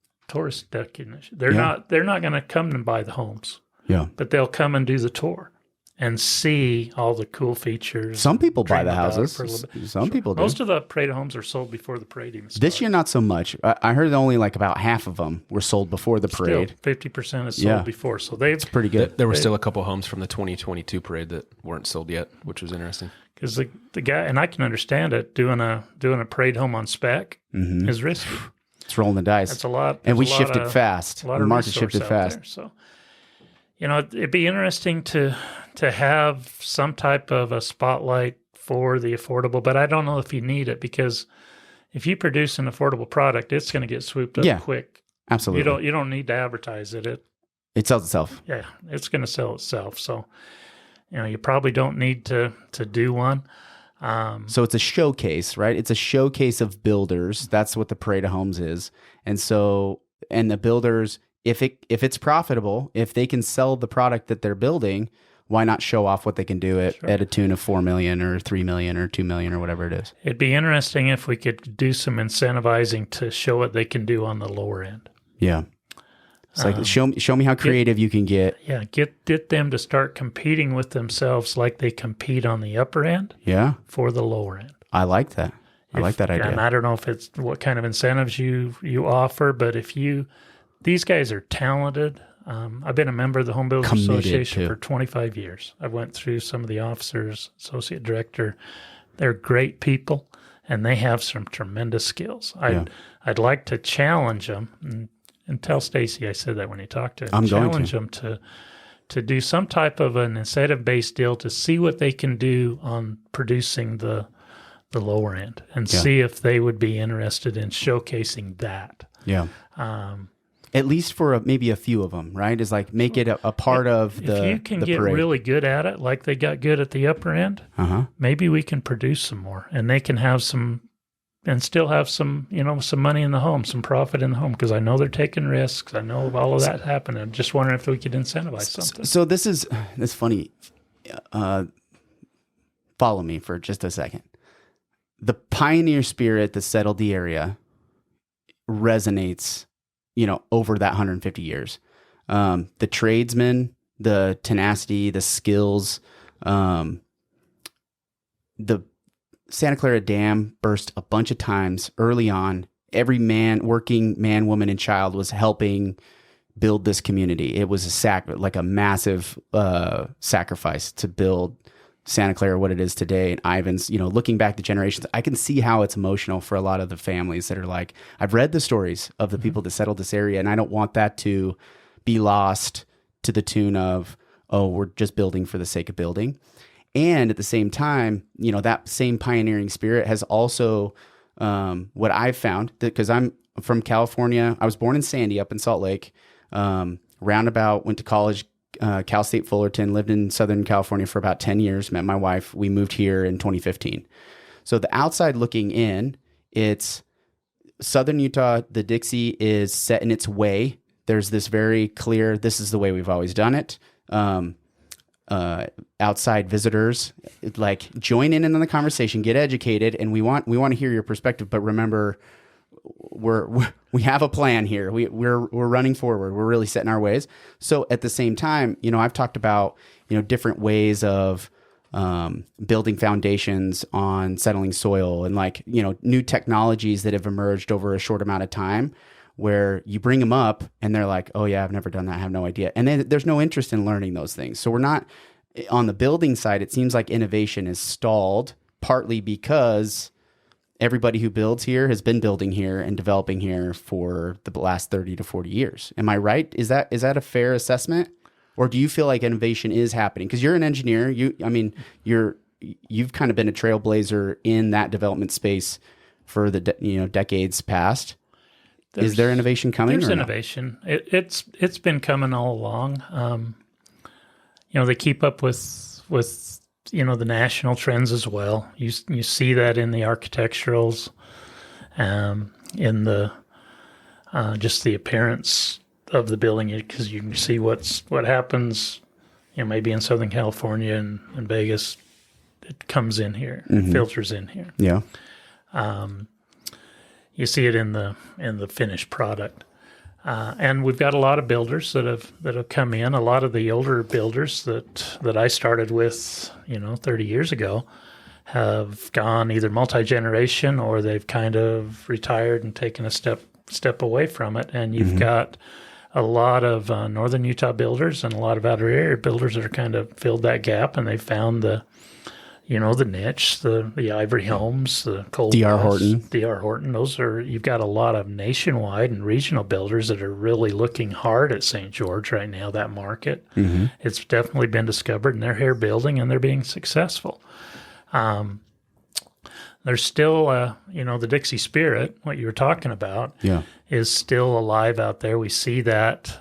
destination. They're not going to come and buy the homes. Yeah, but they'll come and do the tour. and see all the cool features. Some people buy dream the about it houses. for a little bit. Some people do. Most of the parade homes are sold before the parade even starts. This year, not so much. I heard only like about half of them were sold before the parade. Still, 50% is sold before. So it's pretty good. There were still a couple homes from the 2022 parade that weren't sold yet, which was interesting. Because the guy, and I can understand it, doing a parade home on spec is risky. It's rolling the dice. That's a lot. And we shifted fast. The market shifted fast. There, so, it'd be interesting to have some type of a spotlight for the affordable, but I don't know if you need it, because if you produce an affordable product, it's going to get swooped up quick. Absolutely. You don't need to advertise it. It sells itself. Yeah, it's going to sell itself. So, you probably don't need to do one. So it's a showcase, right? It's a showcase of builders. That's what the Parade of Homes is. And the builders, if it's profitable, if they can sell the product that they're building, why not show off what they can do at a tune of $4 million or $3 million or $2 million or whatever it is? It'd be interesting if we could do some incentivizing to show what they can do on the lower end. Yeah. It's like, show me how creative you can get. Yeah, get them to start competing with themselves like they compete on the upper end. Yeah. For the lower end. I like that. I like that idea. And I don't know if it's what kind of incentives you offer, but these guys are talented. I've been a member of the Home Builders Association for 25 years. I went through some of the officers, associate director. They're great people, and they have some tremendous skills. I'd like to challenge them. And tell Stacy I said that when you talked to him. Challenge them to do some type of an incentive-based deal to see what they can do on producing the lower end, and see if they would be interested in showcasing that. Yeah. At least for maybe a few of them, right? Is like make it a part of the. If you can get parade. really good at it, like they got good at the upper end, maybe we can produce some more, and they can have some. And still have some, some money in the home, some profit in the home, because I know they're taking risks. I know all of that happened. I'm just wondering if we could incentivize something. So it's funny. Follow me for just a second. The pioneer spirit that settled the area resonates, over that 150 years. The tradesmen, the tenacity, the skills, the Santa Clara Dam burst a bunch of times early on. Every working man, woman, and child was helping build this community. It was a massive sacrifice to build Santa Clara what it is today. And Ivan's, looking back the generations, I can see how it's emotional for a lot of the families that are like, I've read the stories of the people that settled this area, and I don't want that to be lost to the tune of, oh, we're just building for the sake of building. And at the same time, that same pioneering spirit has also, what I've found, because I'm from California, I was born in Sandy up in Salt Lake, roundabout, went to college, Cal State Fullerton, lived in Southern California for about 10 years, met my wife. We moved here in 2015. So the outside looking in, it's Southern Utah, the Dixie is set in its way. There's this very clear, this is the way we've always done it. Outside visitors like join in on the conversation, get educated, and we want to hear your perspective. But remember, we have a plan here. We're running forward. We're really setting our ways. So at the same time, I've talked about different ways of building foundations on settling soil, and new technologies that have emerged over a short amount of time, where you bring them up and they're like, oh yeah, I've never done that. I have no idea. And then there's no interest in learning those things. So we're not on the building side. It seems like innovation is stalled, partly because everybody who builds here has been building here and developing here for the last 30 to 40 years. Am I right? Is that a fair assessment? Or do you feel like innovation is happening? Because you're an engineer. You've kind of been a trailblazer in that development space for the decades past. Is there innovation coming? There's innovation. It's been coming all along. They keep up with the national trends as well. You see that in the architecturals, in the just the appearance of the building, because you can see what happens. Maybe in Southern California and Vegas, it comes in here, filters in here. Yeah. You see it in the finished product. And we've got a lot of builders that have come in. A lot of the older builders that I started with, 30 years ago, have gone either multi-generation or they've kind of retired and taken a step away from it. And you've got a lot of northern Utah builders and a lot of outer area builders that are kind of filled that gap, and they've found the niche, the Ivory Homes, the Cold D.R. Horton. D.R. Horton. You've got a lot of nationwide and regional builders that are really looking hard at St. George right now, that market. It's definitely been discovered, and they're here building, and they're being successful. There's still, the Dixie spirit, what you were talking about, is still alive out there. We see that,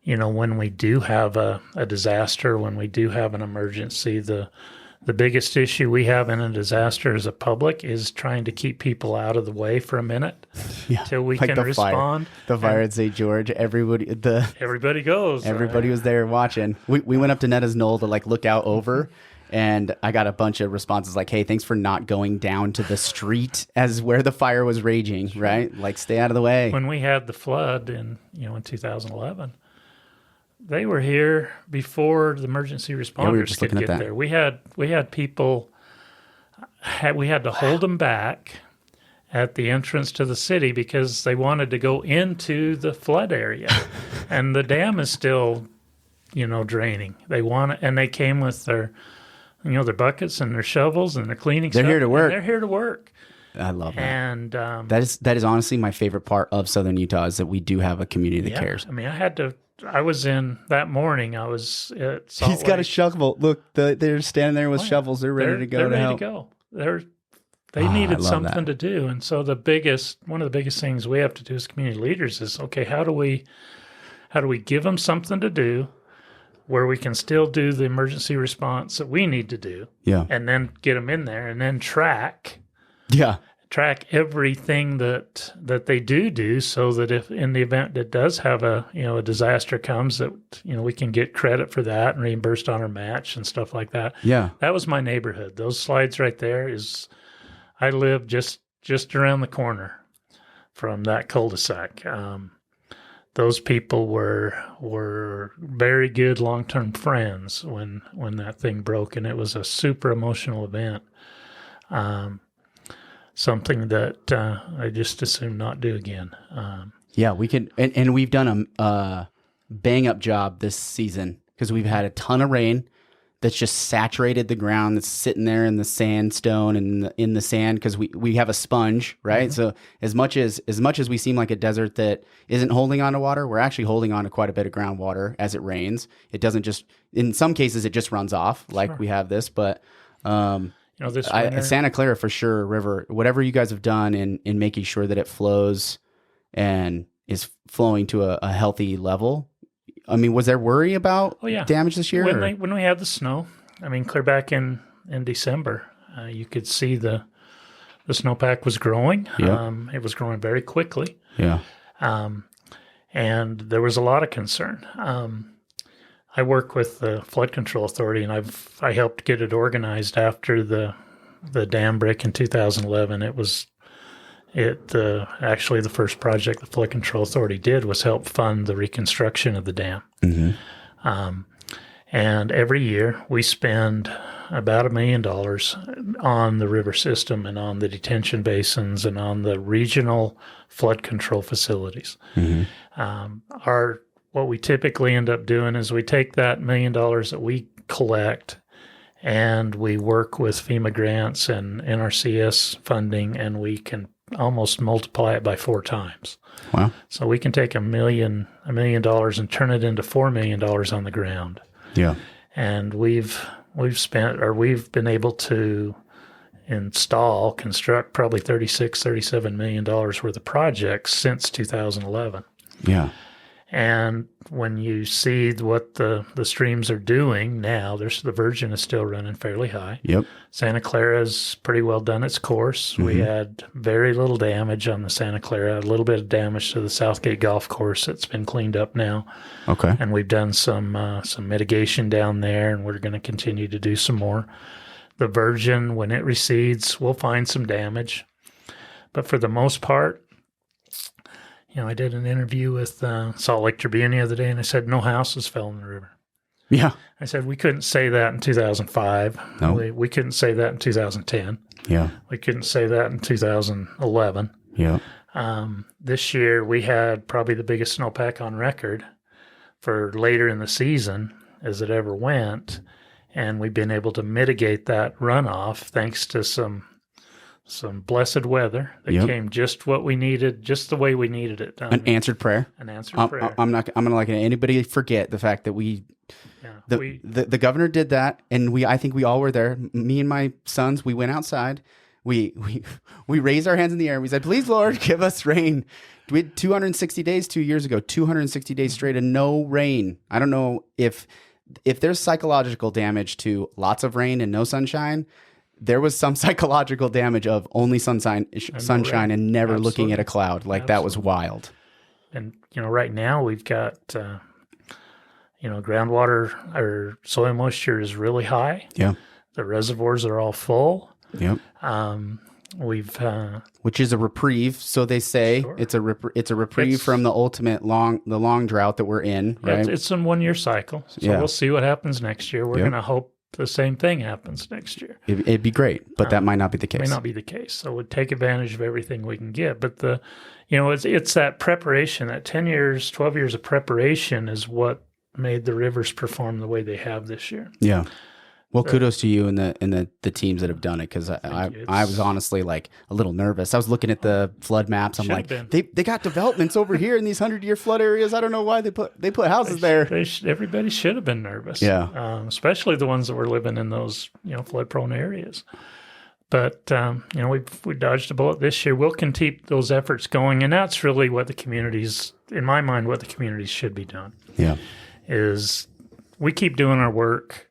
when we do have a disaster, when we do have an emergency, the biggest issue we have in a disaster as a public is trying to keep people out of the way for a minute till we can respond. The fire at St. George, everybody goes. Everybody was there watching. We went up to Netta's Knoll to look out over. And I got a bunch of responses like, hey, thanks for not going down to the street as where the fire was raging, right? Stay out of the way. When we had the flood in 2011, they were here before the emergency responders could get there. We had people, we had to hold them back at the entrance to the city because they wanted to go into the flood area. And the dam is still, draining. And they came with their buckets and their shovels and their cleaning stuff. They're here to work. They're here to work. I love that. And that is honestly my favorite part of Southern Utah is that we do have a community that cares. I mean, I was in that morning. I was at Salt He's got Lake. a shovel. Look, they're standing there with shovels. They're ready to go. They're ready to go. They needed something to do, and so one of the biggest things we have to do as community leaders is, okay, how do we give them something to do where we can still do the emergency response that we need to do, and then get them in there, and then track everything that they do, so that if in the event that does have a disaster comes, that we can get credit for that and reimbursed on our match and stuff like that. That was my neighborhood. Those slides right there I live just around the corner from that cul-de-sac. Those people were very good long-term friends when that thing broke, and it was a super emotional event. Something that I just assume not do again. We can, and we've done a bang-up job this season because we've had a ton of rain that's just saturated the ground, that's sitting there in the sandstone and in the sand because we have a sponge, right? So as much as we seem like a desert that isn't holding on to water, we're actually holding on to quite a bit of groundwater as it rains. It doesn't just, in some cases, it just runs off we have this, but Santa Clara for sure, river, whatever you guys have done in making sure that it flows and is flowing to a healthy level. I mean, was there worry about damage this year? When we had the snow, clear back in December, you could see the snowpack was growing. It was growing very quickly. And there was a lot of concern. I work with the Flood Control Authority, and I helped get it organized after the dam break in 2011. Actually the first project the Flood Control Authority did was help fund the reconstruction of the dam. And every year we spend about $1 million on the river system and on the detention basins and on the regional flood control facilities. What we typically end up doing is we take that $1 million that we collect and we work with FEMA grants and NRCS funding, and we can almost multiply it by 4 times. Wow. So we can take $1 million and turn it into $4 million on the ground. And we've been able to construct probably $37 million worth of projects since 2011. And when you see what the streams are doing now, the Virgin is still running fairly high. Santa Clara's pretty well done its course. We had very little damage on the Santa Clara, a little bit of damage to the Southgate Golf Course that's been cleaned up now. And we've done some mitigation down there, and we're going to continue to do some more. The Virgin, when it recedes, we'll find some damage. But for the most part, I did an interview with Salt Lake Tribune the other day, and I said no houses fell in the river. Yeah. I said we couldn't say that in 2005. No. We couldn't say that in 2010. Yeah. We couldn't say that in 2011. Yeah. This year we had probably the biggest snowpack on record for later in the season as it ever went, and we've been able to mitigate that runoff thanks to some blessed weather that came just what we needed, just the way we needed it. An answered prayer. An answered prayer. I'm gonna let anybody forget the fact that the governor did that, and I think we all were there. Me and my sons, we went outside. We raised our hands in the air. We said, "Please, Lord, give us rain." We had 260 days 2 years ago, 260 days straight and no rain. I don't know if there's psychological damage to lots of rain and no sunshine. There was some psychological damage of only sunshine and never looking at a cloud. That was wild. And, right now we've got, groundwater or soil moisture is really high. Yeah. The reservoirs are all full. Yep. Which is a reprieve. So they say it's a reprieve from the long drought that we're in, right? It's a 1 year cycle. So we'll see what happens next year. We're going to hope the same thing happens next year. It'd be great, but that might not be the case. May not be the case. So we'll take advantage of everything we can get. But it's that preparation, that 10 years, 12 years of preparation is what made the rivers perform the way they have this year. Yeah. Well, kudos to you and the teams that have done it, because I was honestly a little nervous. I was looking at the flood maps. I'm like, they got developments over here in these 100-year flood areas. I don't know why they put houses there. Everybody should have been nervous. Yeah, especially the ones that were living in those flood-prone areas. But we dodged a bullet this year. We'll keep those efforts going, and that's really what the communities, in my mind, what the communities should be doing. Yeah, is we keep doing our work.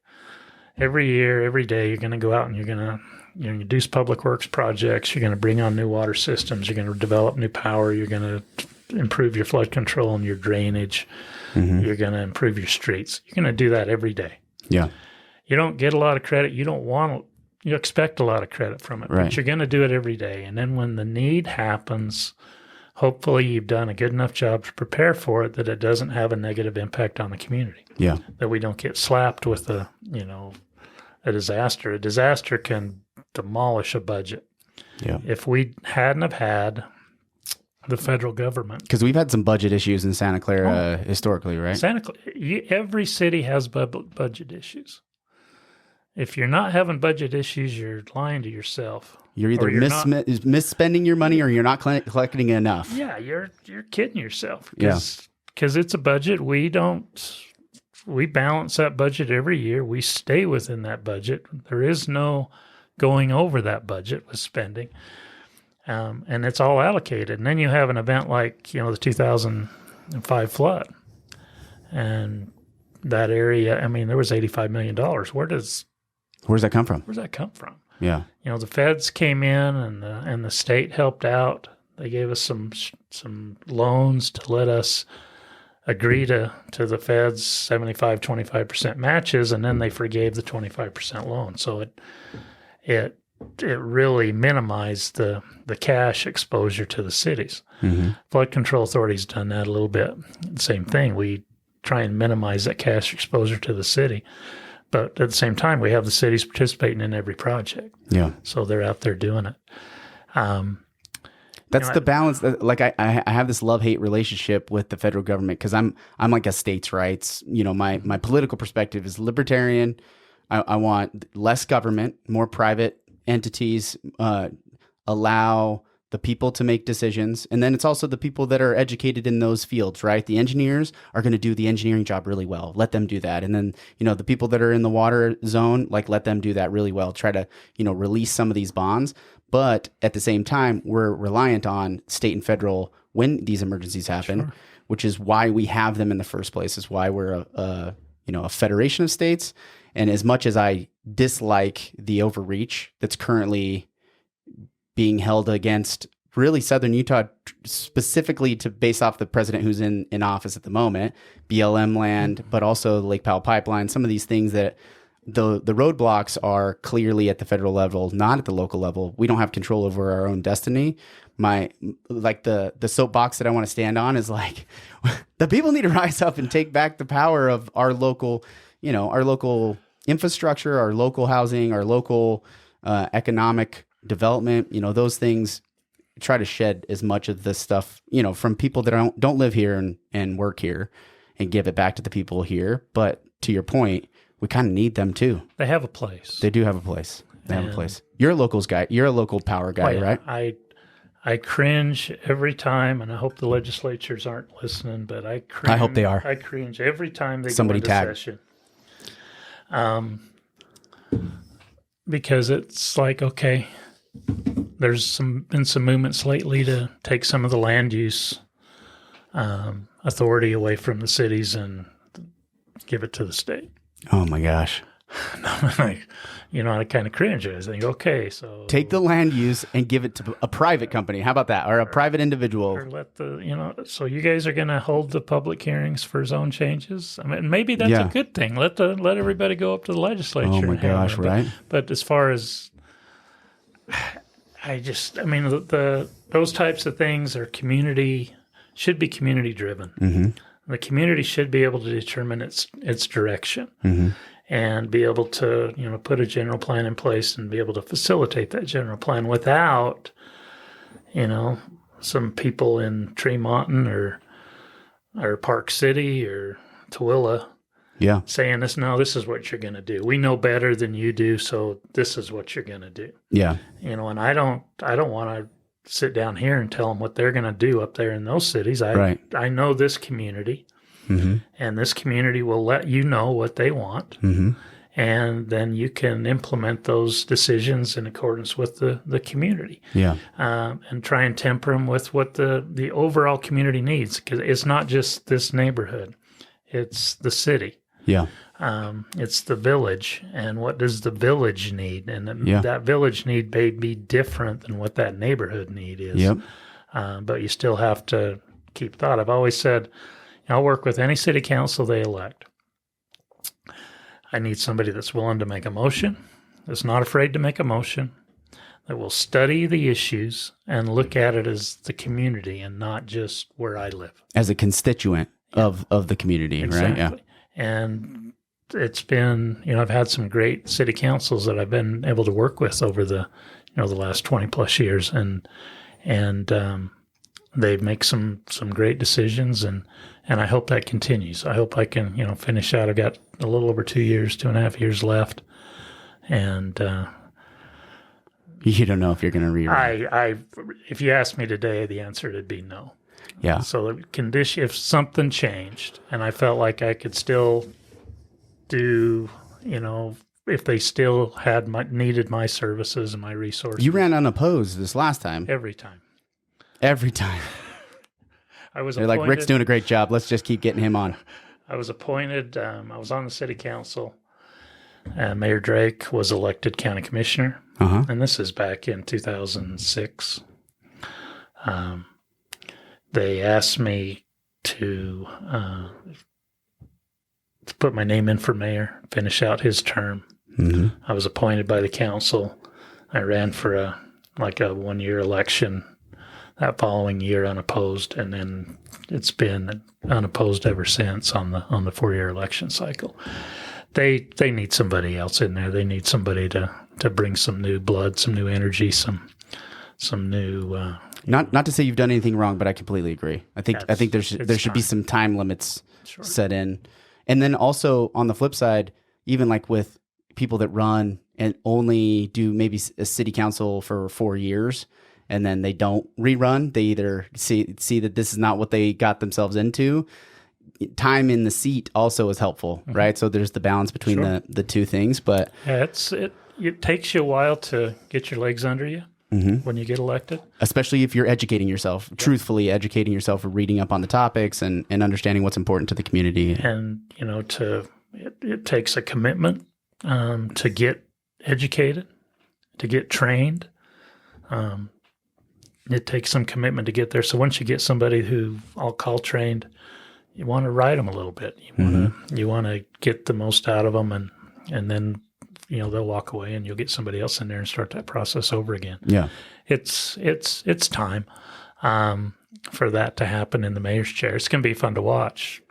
Every year, every day, you're going to go out and you're going to do public works projects. You're going to bring on new water systems. You're going to develop new power. You're going to improve your flood control and your drainage. Mm-hmm. You're going to improve your streets. You're going to do that every day. Yeah. You don't get a lot of credit. You expect a lot of credit from it, but you're going to do it every day. And then when the need happens, hopefully you've done a good enough job to prepare for it that it doesn't have a negative impact on the community. Yeah. That we don't get slapped with a disaster. A disaster can demolish a budget. Yeah. If we hadn't have had the federal government. Because we've had some budget issues in Santa Clara historically, right? Every city has budget issues. If you're not having budget issues, you're lying to yourself. You're either misspending your money or you're not collecting enough. Yeah, you're kidding yourself. Because it's a budget. We balance that budget every year. We stay within that budget. There is no going over that budget with spending. And it's all allocated. And then you have an event like, the 2005 flood. And that area, there was $85 million. Where's that come from? Where's that come from? Yeah. The feds came in and the state helped out. They gave us some loans to let us agree to the feds 25% matches, and then they forgave the 25% loan. So it really minimized the cash exposure to the cities. Mm-hmm. Flood Control Authority's done that a little bit. Same thing. We try and minimize that cash exposure to the city. But at the same time, we have the cities participating in every project. Yeah. So they're out there doing it. That's the balance. I have this love-hate relationship with the federal government because I'm like a states' rights. My political perspective is libertarian. I want less government, more private entities, allow the people to make decisions. And then it's also the people that are educated in those fields, right? The engineers are going to do the engineering job really well. Let them do that. And then, the people that are in the water zone, let them do that really well. Try to, release some of these bonds. But at the same time, we're reliant on state and federal when these emergencies happen, which is why we have them in the first place, is why we're a federation of states. And as much as I dislike the overreach that's currently being held against really Southern Utah, specifically to base off the president who's in office at the moment, BLM land, but also the Lake Powell pipeline, some of these things that the roadblocks are clearly at the federal level, not at the local level. We don't have control over our own destiny. The soapbox that I want to stand on is like, the people need to rise up and take back the power of our local, our local infrastructure, our local housing, our local economic development, those things. Try to shed as much of this stuff, from people that don't live here and work here, and give it back to the people here. But to your point, we kind of need them too. They have a place. They do have a place. They have a place. You're a locals guy. You're a local power guy, right? I cringe every time, and I hope the legislatures aren't listening, but I cringe. I hope they are. I cringe every time they Somebody go into session. Because it's like, okay, there's been some movements lately to take some of the land use authority away from the cities and give it to the state. Oh my gosh. I kind of cringe. I think, okay, so take the land use and give it to a private company. How about that? Or a private individual. Or let so you guys are going to hold the public hearings for zone changes. I mean, maybe that's a good thing. Let everybody go up to the legislature. Oh my gosh, right? But as far as those types of things should be community driven. Mm-hmm. The community should be able to determine its direction. Mm-hmm. And be able to, put a general plan in place and be able to facilitate that general plan without, some people in Tremonton or Park City or Tooele saying this is what you're going to do. We know better than you do, so this is what you're going to do. Yeah. And I don't want to sit down here and tell them what they're going to do up there in those cities. I know this community. Mm-hmm. And this community will let you know what they want. Mm-hmm. And then you can implement those decisions in accordance with the community. Yeah. And try and temper them with what the overall community needs. Because it's not just this neighborhood. It's the city. Yeah. It's the village. And what does the village need? And that village need may be different than what that neighborhood need is. Yep. But you still have to keep thought. I've always said, I'll work with any city council they elect. I need somebody that's willing to make a motion, that's not afraid to make a motion, that will study the issues and look at it as the community and not just where I live. As a constituent of the community, exactly. Right? Yeah. And it's been, I've had some great city councils that I've been able to work with over the last 20 plus years. And they make some great decisions, and I hope that continues. I hope I can, finish out. I've got a little over 2.5 years left, and you don't know if you're going to rerun. If you asked me today, the answer would be no. Yeah. So the condition, if something changed, and I felt like I could still do, if they still needed my services and my resources. You ran unopposed this last time. Every time. They're like, Rick's doing a great job. Let's just keep getting him on. I was appointed. I was on the city council. Mayor Drake was elected county commissioner. Uh-huh. And this is back in 2006. They asked me to put my name in for mayor, finish out his term. Mm-hmm. I was appointed by the council. I ran for a 1-year election. That following year unopposed, and then it's been unopposed ever since on the 4-year election cycle. They need somebody else in there. They need somebody to bring some new blood, some new energy, some new. Not to say you've done anything wrong, but I completely agree. I think there should be some time limits set in, and then also on the flip side, even like with people that run and only do maybe a city council for 4 years. And then they don't rerun. They either see that this is not what they got themselves into. Time in the seat also is helpful, mm-hmm. right? So there's the balance between the two things. But it takes you a while to get your legs under you mm-hmm. when you get elected. Especially if you're educating yourself, truthfully educating yourself, or reading up on the topics and understanding what's important to the community. And, it takes a commitment to get educated, to get trained. It takes some commitment to get there. So once you get somebody who I'll call trained, you want to ride them a little bit. You want to get the most out of them and then they'll walk away, and you'll get somebody else in there and start that process over again. Yeah, it's time for that to happen in the mayor's chair. It's going to be fun to watch.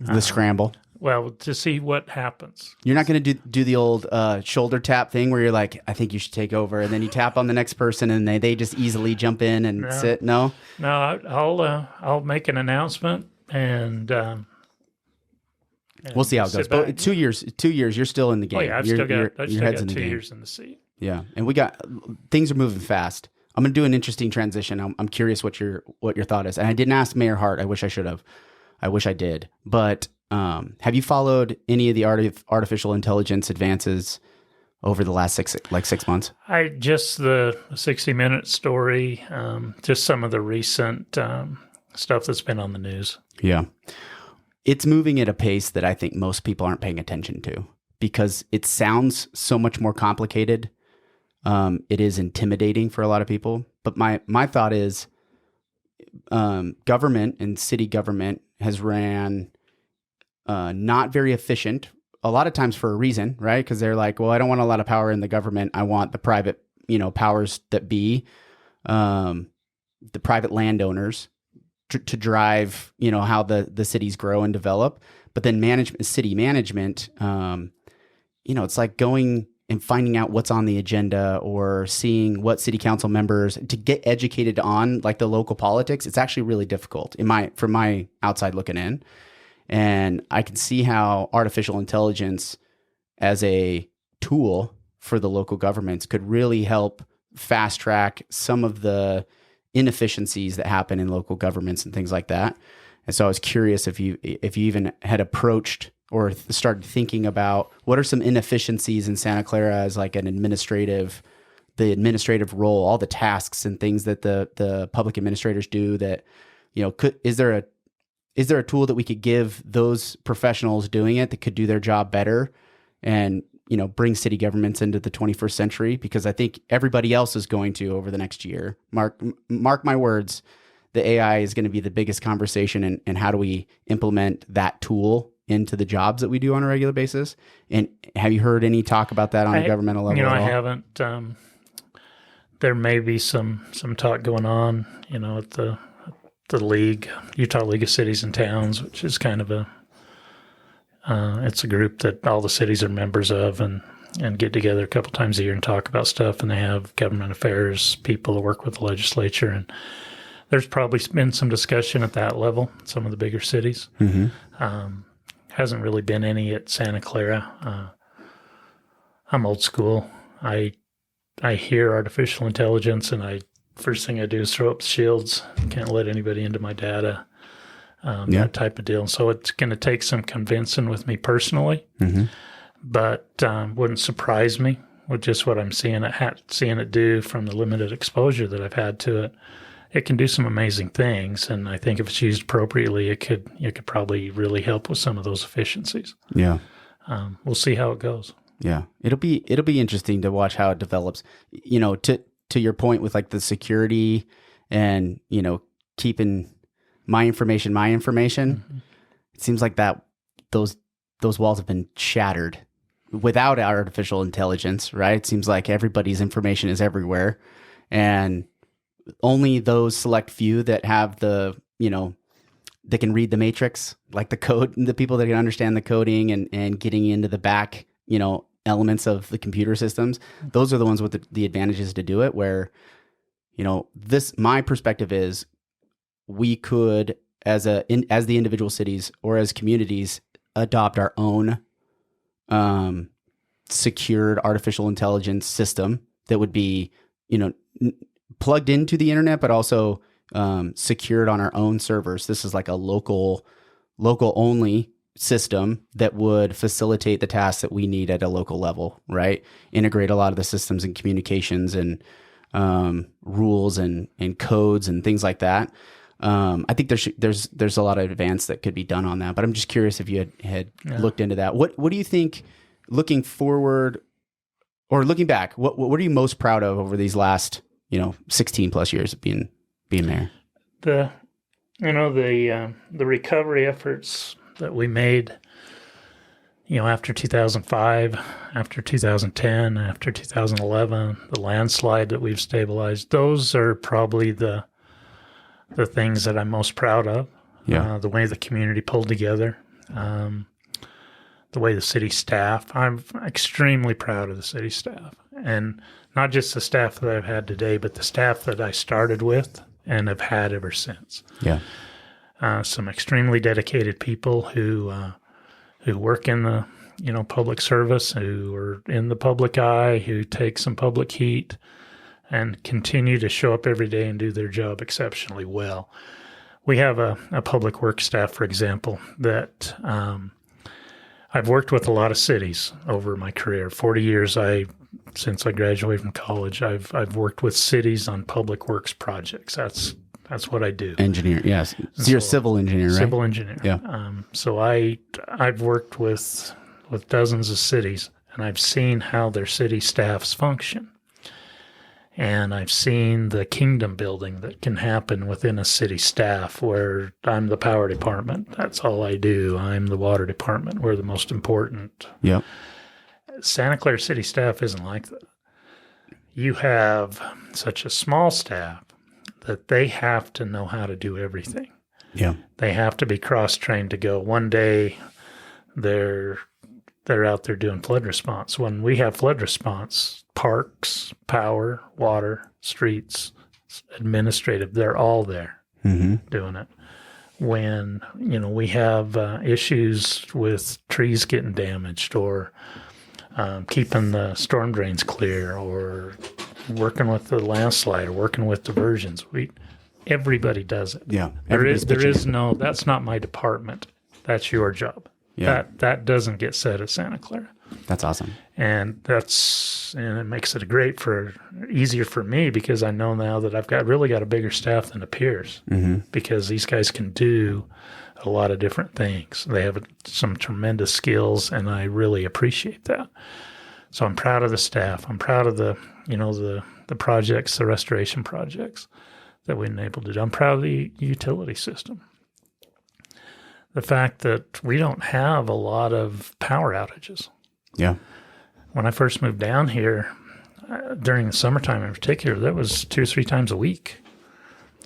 The scramble. Well, to see what happens. You're not going to do the old shoulder tap thing where you're like, I think you should take over, and then you tap on the next person, and they just easily jump in and sit. No, I'll make an announcement, and we'll see how it goes. But 2 years, you're still in the game. Oh yeah, I've still got 2 years in the seat. Yeah, and things are moving fast. I'm going to do an interesting transition. I'm curious what your thought is, and I didn't ask Mayor Hart. I wish I should have. I wish I did, but. Have you followed any of the artificial intelligence advances over the last 6 months? Just the 60 Minutes story, just some of the recent stuff that's been on the news. Yeah. It's moving at a pace that I think most people aren't paying attention to because it sounds so much more complicated. It is intimidating for a lot of people. But my thought is government and city government has ran... not very efficient, a lot of times for a reason, right? Because they're like, well, I don't want a lot of power in the government. I want the private, powers that be, the private landowners to drive, how the cities grow and develop. But then city management, it's like going and finding out what's on the agenda or seeing what city council members to get educated on like the local politics. It's actually really difficult from my outside looking in. And I can see how artificial intelligence as a tool for the local governments could really help fast track some of the inefficiencies that happen in local governments and things like that. And so I was curious if you even had approached or started thinking about what are some inefficiencies in Santa Clara as like the administrative role, all the tasks and things that the public administrators do that, is there a tool that we could give those professionals doing it that could do their job better and, bring city governments into the 21st century? Because I think everybody else is going to over the next year. Mark my words, the AI is going to be the biggest conversation and how do we implement that tool into the jobs that we do on a regular basis? And have you heard any talk about that on a governmental level? I haven't. There may be some talk going on, at the league, Utah League of Cities and Towns, which is kind of it's a group that all the cities are members of and get together a couple times a year and talk about stuff. And they have government affairs people that work with the legislature. And there's probably been some discussion at that level, some of the bigger cities. Mm-hmm. Hasn't really been any at Santa Clara. I'm old school. I hear artificial intelligence and first thing I do is throw up shields. Can't let anybody into my data, that type of deal. So it's going to take some convincing with me personally, mm-hmm. but wouldn't surprise me with just what I'm seeing it do from the limited exposure that I've had to it. It can do some amazing things, and I think if it's used appropriately, it could probably really help with some of those efficiencies. Yeah, we'll see how it goes. Yeah, it'll be interesting to watch how it develops. To your point with like the security and, keeping my information, mm-hmm. It seems like that those walls have been shattered without artificial intelligence, right? It seems like everybody's information is everywhere and only those select few that have that can read the matrix, like the code, the people that can understand the coding and getting into the back, elements of the computer systems, those are the ones with the advantages to do it where, my perspective is we could, as the individual cities or as communities, adopt our own secured artificial intelligence system that would be, plugged into the internet, but also secured on our own servers. This is like a local only system that would facilitate the tasks that we need at a local level, right? Integrate a lot of the systems and communications and rules and codes and things like that. I think there's a lot of advance that could be done on that, but I'm just curious if you had looked into that. What do you think, looking forward or looking back, what are you most proud of over these last 16 plus years of being mayor? The recovery efforts that we made, After 2005, after 2010, after 2011, the landslide that we've stabilized, those are probably the things that I'm most proud of. Yeah. The way the community pulled together, the way the city staff. I'm extremely proud of the city staff, and not just the staff that I've had today, but the staff that I started with and have had ever since. Yeah. Some extremely dedicated people who work in the public service, who are in the public eye, who take some public heat, and continue to show up every day and do their job exceptionally well. We have a public works staff, for example, that I've worked with a lot of cities over my career. 40 years since I graduated from college, I've worked with cities on public works projects. That's what I do. Engineer, yes. So you're a civil engineer, right? Civil engineer. Yeah. So I've worked with dozens of cities, and I've seen how their city staffs function. And I've seen the kingdom building that can happen within a city staff where I'm the power department. That's all I do. I'm the water department. We're the most important. Yep. Santa Clara city staff isn't like that. You have such a small staff that they have to know how to do everything. Yeah. They have to be cross-trained to go. One day they're out there doing flood response. When we have flood response, parks, power, water, streets, administrative, they're all there doing it. When, we have issues with trees getting damaged or keeping the storm drains clear or working with the landslide or working with diversions, everybody does it. Yeah. There is no, that's not my department. That's your job. Yeah. That doesn't get said at Santa Clara. That's awesome. And it makes it easier for me because I know now that I've really got a bigger staff than appears because these guys can do a lot of different things. They have some tremendous skills, and I really appreciate that. So I'm proud of the staff. I'm proud of the projects, the restoration projects that we've been able to do. I'm proud of the utility system. The fact that we don't have a lot of power outages. Yeah. When I first moved down here, during the summertime in particular, that was 2 or 3 times a week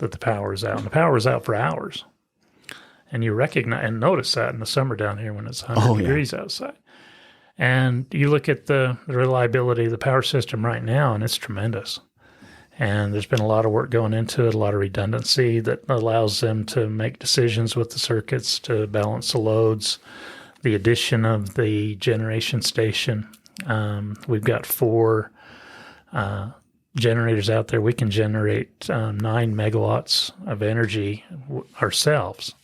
that the power was out. And the power was out for hours. And you recognize and notice that in the summer down here when it's 100 degrees outside. And you look at the reliability of the power system right now, and it's tremendous. And there's been a lot of work going into it, a lot of redundancy that allows them to make decisions with the circuits to balance the loads. The addition of the generation station. We've got 4 generators out there. We can generate 9 megawatts of energy ourselves.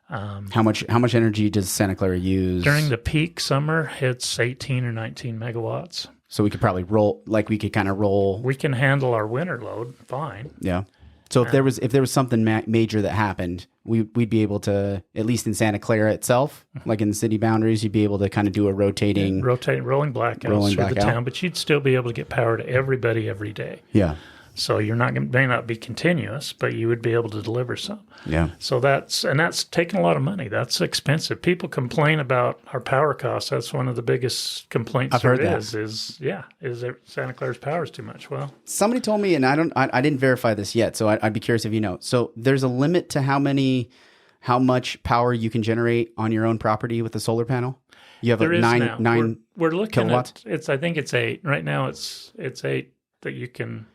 How much energy does Santa Clara use? During the peak summer, it's 18 or 19 megawatts. So we could probably roll. We can handle our winter load fine. Yeah. So if there was something major that happened, we'd be able to, at least in Santa Clara itself, like in the city boundaries, you'd be able to kind of do a rolling blackouts through the town, but you'd still be able to get power to everybody every day. Yeah. So may not be continuous, but you would be able to deliver some. Yeah. So that's taking a lot of money. That's expensive. People complain about our power costs. That's one of the biggest complaints I've heard that. is that Santa Clara's power is too much. Well, somebody told me, and I didn't verify this yet, so I'd be curious if you know. So there's a limit to how much power you can generate on your own property with a solar panel. You have nine We're looking kilowatts? I think it's 8 right now. It's 8 that you can.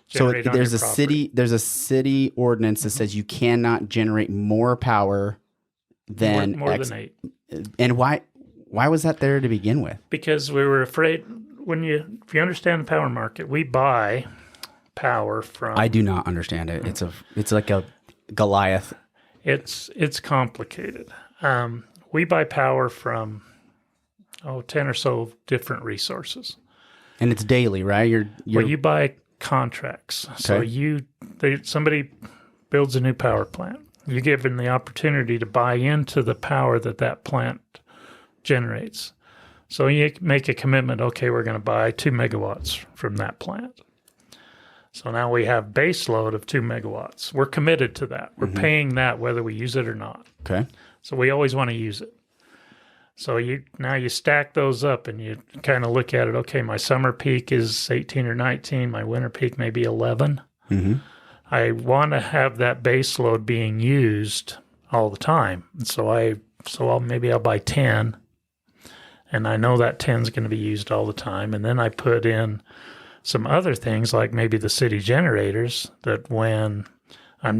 So there's a city ordinance that says you cannot generate more power than more than 8. And why was that there to begin with? Because we were afraid if you understand the power market, we buy power from. I do not understand it. It's like a Goliath. It's complicated. We buy power from 10 or so different resources. And it's daily, right? You buy contracts. Okay. So somebody builds a new power plant. You give them the opportunity to buy into the power that plant generates. So you make a commitment, okay, we're going to buy 2 megawatts from that plant. So now we have base load of 2 megawatts. We're committed to that. We're paying that whether we use it or not. Okay. So we always want to use it. So now you stack those up and you kind of look at it. Okay, my summer peak is 18 or 19. My winter peak may be 11. Mm-hmm. I want to have that base load being used all the time. And so maybe I'll buy 10, and I know that 10 is going to be used all the time. And then I put in some other things like maybe the city generators that when I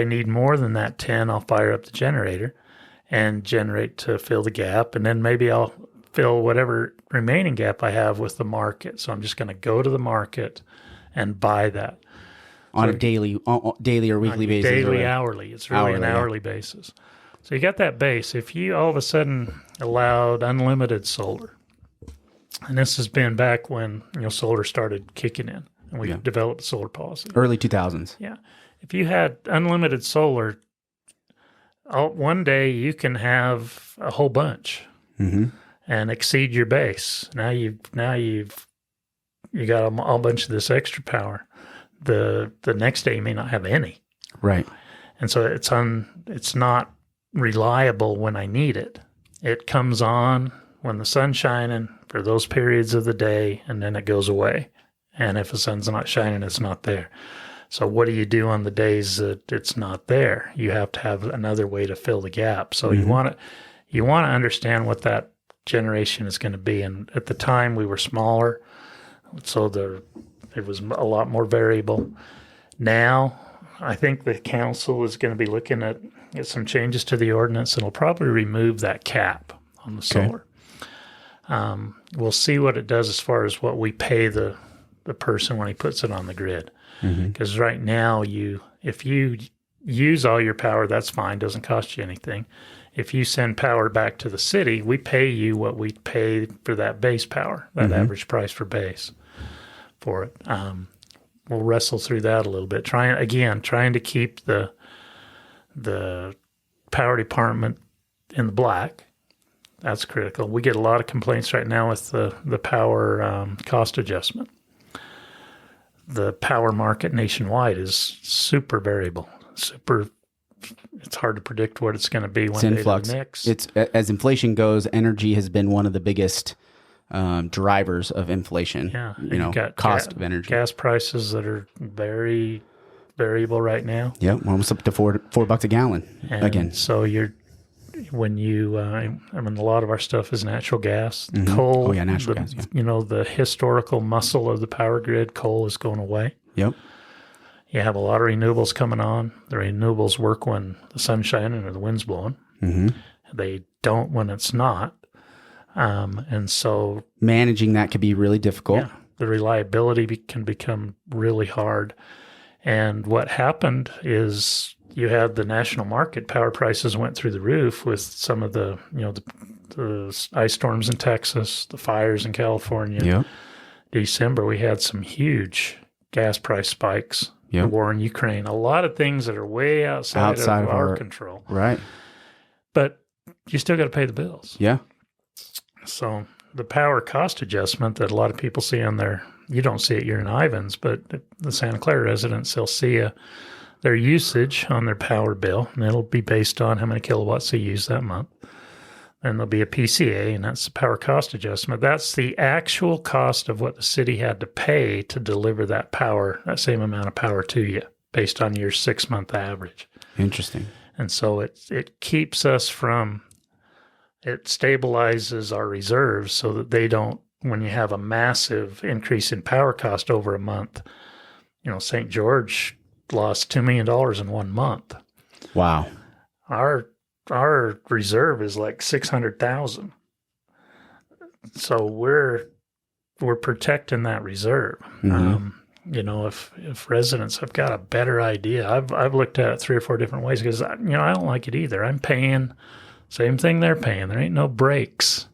need more than that 10, I'll fire up the generator and generate to fill the gap. And then maybe I'll fill whatever remaining gap I have with the market. So I'm just going to go to the market and buy that. On a daily or weekly basis? Daily, hourly. It's really an hourly basis. So you got that base. If you all of a sudden allowed unlimited solar, and this has been back when solar started kicking in, and we developed solar policy. Early 2000s. Yeah. If you had unlimited solar, one day you can have a whole bunch and exceed your base. Now you've got a whole bunch of this extra power. The next day you may not have any. Right. And so it's not reliable when I need it. It comes on when the sun's shining for those periods of the day, and then it goes away. And if the sun's not shining, it's not there. So what do you do on the days that it's not there? You have to have another way to fill the gap. So you want to understand what that generation is going to be. And at the time we were smaller, so it was a lot more variable. Now, I think the council is going to be looking at some changes to the ordinance, and it'll probably remove that cap on the solar. We'll see what it does as far as what we pay the person when he puts it on the grid. Because right now, if you use all your power, that's fine, doesn't cost you anything. If you send power back to the city, we pay you what we pay for that base power, that average price for base for it. We'll wrestle through that a little bit, trying to keep the power department in the black. That's critical. We get a lot of complaints right now with the power cost adjustment. The power market nationwide is super variable. It's hard to predict what it's going to be one day to the next. It's as inflation goes, energy has been one of the biggest drivers of inflation. Yeah, cost of energy, gas prices that are very variable right now. Yeah, almost up to $4 a gallon again. So a lot of our stuff is natural gas. Coal. Oh yeah, natural gas. Yeah. The historical muscle of the power grid, coal is going away. Yep. You have a lot of renewables coming on. The renewables work when the sun's shining or the wind's blowing. They don't when it's not. And so managing that could be really difficult. Yeah, the reliability can become really hard. And what happened is you had the national market power prices went through the roof with some of the ice storms in Texas, the fires in California. Yep. December, we had some huge gas price spikes. Yep. The war in Ukraine, a lot of things that are way outside of our control. Right. But you still got to pay the bills. Yeah. So the power cost adjustment that a lot of people see on you don't see it, you're in Ivans, but the Santa Clara residents, they'll see their usage on their power bill, and it'll be based on how many kilowatts they use that month. And there'll be a PCA, and that's the power cost adjustment. That's the actual cost of what the city had to pay to deliver that power, that same amount of power to you, based on your 6-month average. Interesting. And so it keeps us it stabilizes our reserves so that they don't, when you have a massive increase in power cost over a month, St. George lost $2 million in 1 month. Wow. Our reserve is like 600,000. So we're protecting that reserve. If residents have got a better idea, I've looked at it 3 or 4 different ways because I don't like it either. I'm paying same thing they're paying. There ain't no breaks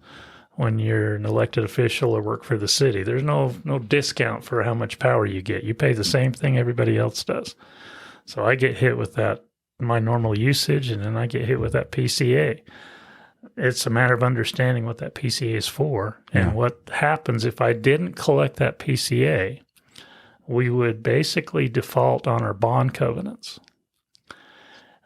when you're an elected official or work for the city. There's no discount for how much power you get. You pay the same thing everybody else does. So I get hit with that, my normal usage, and then I get hit with that PCA. It's a matter of understanding what that PCA is for and what happens if I didn't collect that PCA. We would basically default on our bond covenants.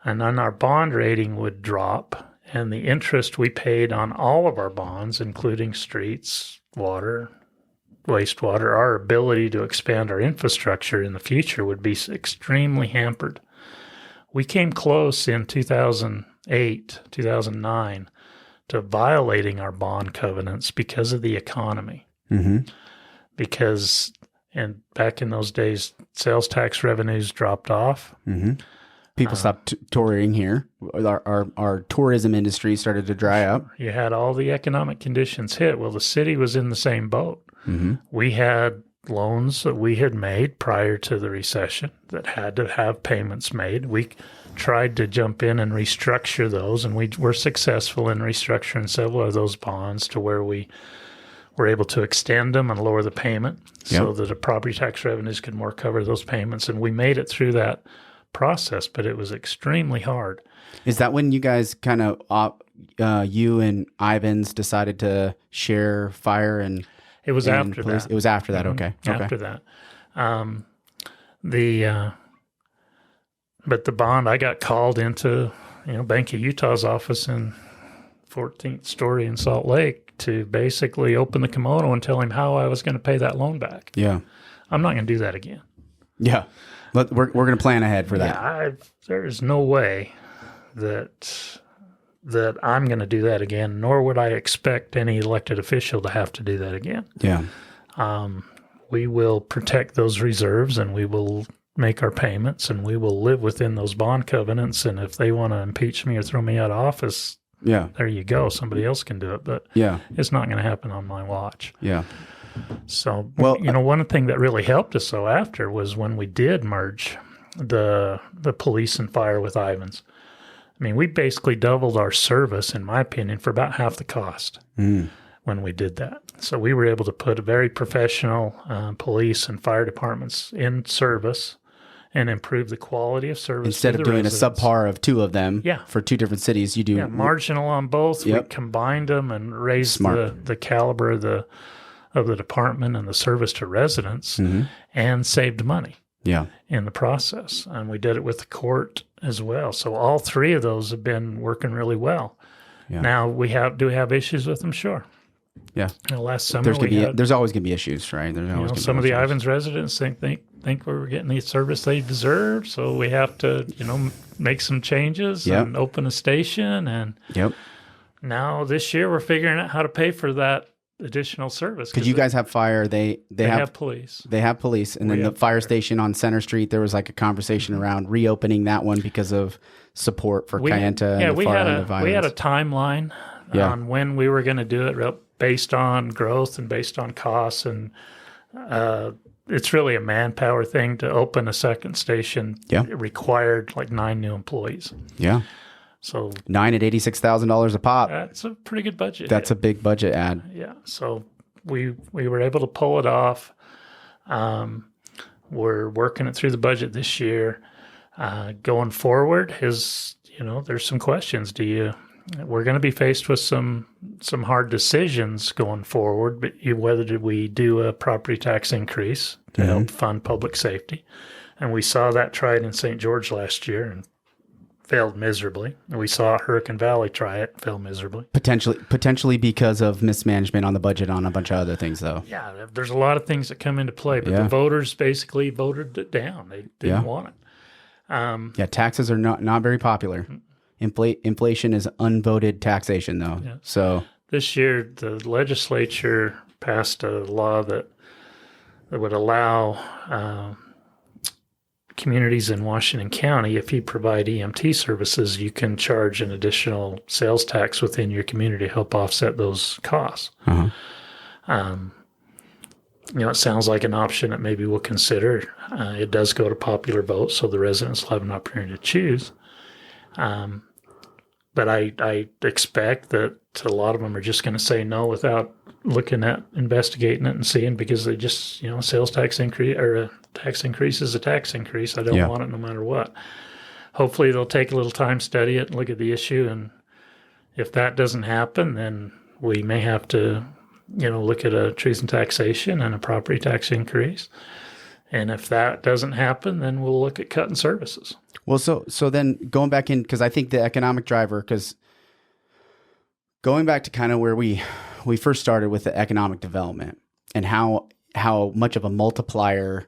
And then our bond rating would drop, and the interest we paid on all of our bonds, including streets, water, wastewater, our ability to expand our infrastructure in the future would be extremely hampered. We came close in 2008, 2009 to violating our bond covenants because of the economy. Because back in those days, sales tax revenues dropped off. People stopped touring here. Our tourism industry started to dry up. You had all the economic conditions hit. Well, the city was in the same boat. We had loans that we had made prior to the recession that had to have payments made. We tried to jump in and restructure those, and we were successful in restructuring several of those bonds to where we were able to extend them and lower the payment so that the property tax revenues could more cover those payments. And we made it through that process, but it was extremely hard. Is that when you guys kind of, you and Ivans decided to share fire and... It was after police? that. It was after that. Okay. After that. But the bond, I got called into, Bank of Utah's office in 14th story in Salt Lake to basically open the kimono and tell him how I was going to pay that loan back. Yeah. I'm not going to do that again. Yeah. But we're going to plan ahead for that. Yeah, there is no way that I'm going to do that again, nor would I expect any elected official to have to do that again. Yeah. We will protect those reserves, and we will make our payments, and we will live within those bond covenants. And if they want to impeach me or throw me out of office, there you go. Somebody else can do it, but it's not going to happen on my watch. Yeah. So, one thing that really helped us after was when we did merge the police and fire with Ivans. I mean, we basically doubled our service, in my opinion, for about half the cost when we did that. So we were able to put a very professional police and fire departments in service and improve the quality of service. Instead of doing residents. A subpar of two of them for two different cities, you do... marginal on both. We combined them and raised the caliber of the department and the service to residents and saved money. In the process. And we did it with the court as well. So all three of those have been working really well. Now do we have issues with them? Sure. Last summer there's always going to be issues, right? There's always some of the Ivans residents think we were getting the service they deserve, so we have to make some changes and open a station. And now this year we're figuring out how to pay for that additional service. Because you guys have fire, they have police. They have police, and then the fire station on Center Street, there was like a conversation around reopening that one because of support for Kayenta and the fire and the violence. We had a timeline on when we were going to do it based on growth and based on costs, and it's really a manpower thing to open a second station. It required like 9 new employees. So 9 at $86,000 a pop. That's a pretty good budget. That's a big budget ad. Yeah. So we were able to pull it off. We're working it through the budget this year. Going forward, there's some questions. We're going to be faced with some hard decisions going forward. But whether do we do a property tax increase to help fund public safety? And we saw that tried in St. George last year and failed miserably. And we saw Hurricane Valley try it, fail miserably. Potentially because of mismanagement on the budget on a bunch of other things, though. Yeah, there's a lot of things that come into play, but the voters basically voted it down. They didn't want it. Taxes are not very popular. Inflation is unvoted taxation, though. Yeah. So this year, the legislature passed a law that would allow communities in Washington County, if you provide EMT services, you can charge an additional sales tax within your community to help offset those costs. It sounds like an option that maybe we'll consider. It does go to popular vote, so the residents will have an opportunity to choose. But I expect that a lot of them are just going to say no without looking at investigating it and seeing, because they just, sales tax increase or a tax increase is a tax increase. I don't want it no matter what. Hopefully they'll take a little time, study it, and look at the issue. And if that doesn't happen, then we may have to, look at a treason taxation and a property tax increase. And if that doesn't happen, then we'll look at cutting services. Well, so then going back in, because I think the economic driver, because going back to kind of where we first started with the economic development and how much of a multiplier,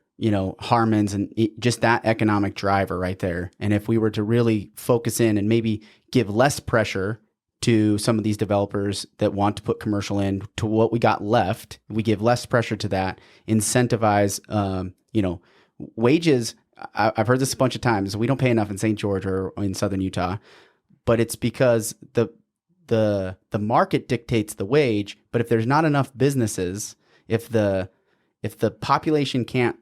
Harmon's and just that economic driver right there. And if we were to really focus in and maybe give less pressure to some of these developers that want to put commercial in to what we got left, we give less pressure to that, incentivize, wages. I've heard this a bunch of times. We don't pay enough in St. George or in Southern Utah, but it's because the market dictates the wage. But if there's not enough businesses, if the population can't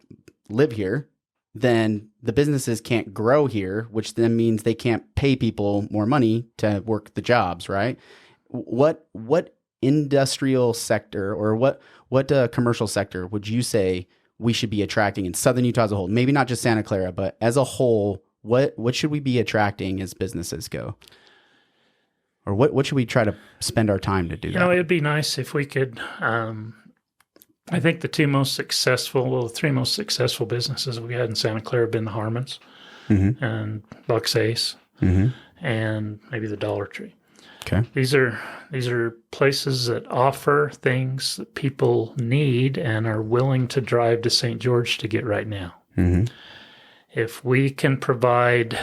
live here, then the businesses can't grow here, which then means they can't pay people more money to work the jobs, right? What industrial sector or what commercial sector would you say we should be attracting in Southern Utah as a whole? Maybe not just Santa Clara, but as a whole, what should we be attracting as businesses go? Or what should we try to spend our time to do that? It'd be nice if we could, I think the three most successful businesses we had in Santa Clara have been the Harmons and Buck's Ace and maybe the Dollar Tree. Okay. These are places that offer things that people need and are willing to drive to St. George to get right now. Mm-hmm. If we can provide,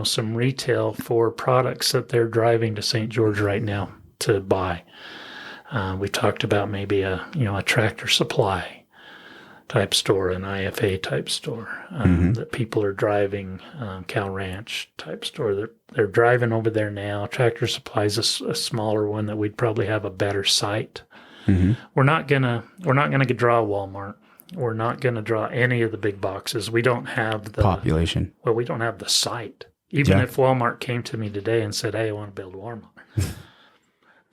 some retail for products that they're driving to St. George right now to buy. We talked about maybe a Tractor Supply type store, an IFA type store that people are driving, Cow Ranch type store. They're driving over there now. Tractor Supply is a smaller one that we'd probably have a better site. Mm-hmm. We're not gonna draw Walmart. We're not gonna draw any of the big boxes. We don't have the population. Well, we don't have the site. Even if Walmart came to me today and said, "Hey, I want to build Walmart."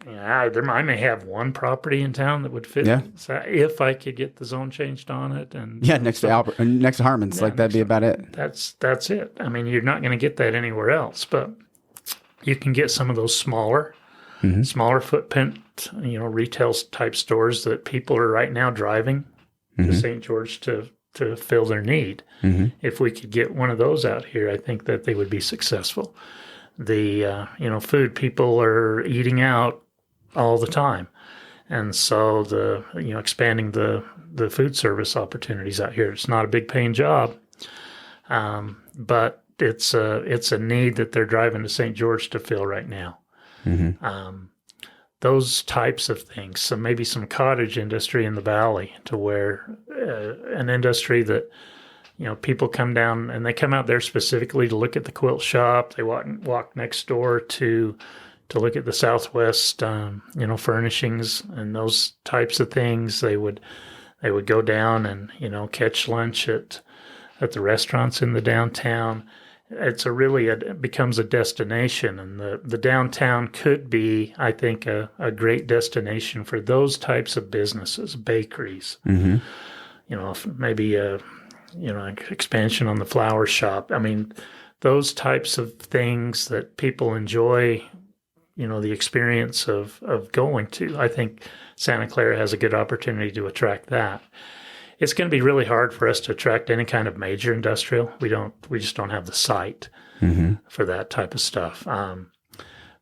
I may have one property in town that would fit. Yeah. So if I could get the zone changed on it, and next to Harmon's, that'd be about it. That's it. I mean, you're not going to get that anywhere else, but you can get some of those smaller footprint, retail type stores that people are right now driving to St. George to fill their need. Mm-hmm. If we could get one of those out here, I think that they would be successful. The food, people are eating out all the time, and so expanding the food service opportunities out here. It's not a big paying job, but it's a need that they're driving to St. George to fill right now. Mm-hmm. Those types of things. So maybe some cottage industry in the valley, to where an industry that people come down and they come out there specifically to look at the quilt shop. They walk next door to look at the Southwest, furnishings and those types of things. They would go down and catch lunch at the restaurants in the downtown. It becomes a destination, and the downtown could be, I think, a great destination for those types of businesses, bakeries. Mm-hmm. Maybe expansion on the flower shop. I mean, those types of things that people enjoy, the experience of going to. I think Santa Clara has a good opportunity to attract that. It's going to be really hard for us to attract any kind of major industrial. We just don't have the site for that type of stuff.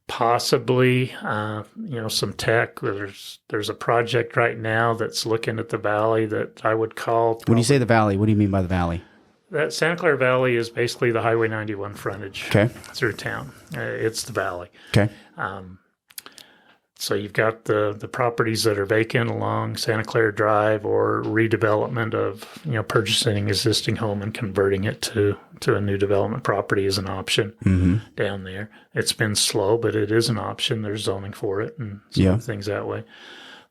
Possibly, some tech. There's a project right now that's looking at the valley that I would call. When you say the valley, what do you mean by the valley? That Santa Clara Valley is basically the Highway 91 frontage through town. It's the valley. Okay. So you've got the properties that are vacant along Santa Clara Drive, or redevelopment of, purchasing an existing home and converting it to a new development property is an option down there. It's been slow, but it is an option. There's zoning for it and some things that way.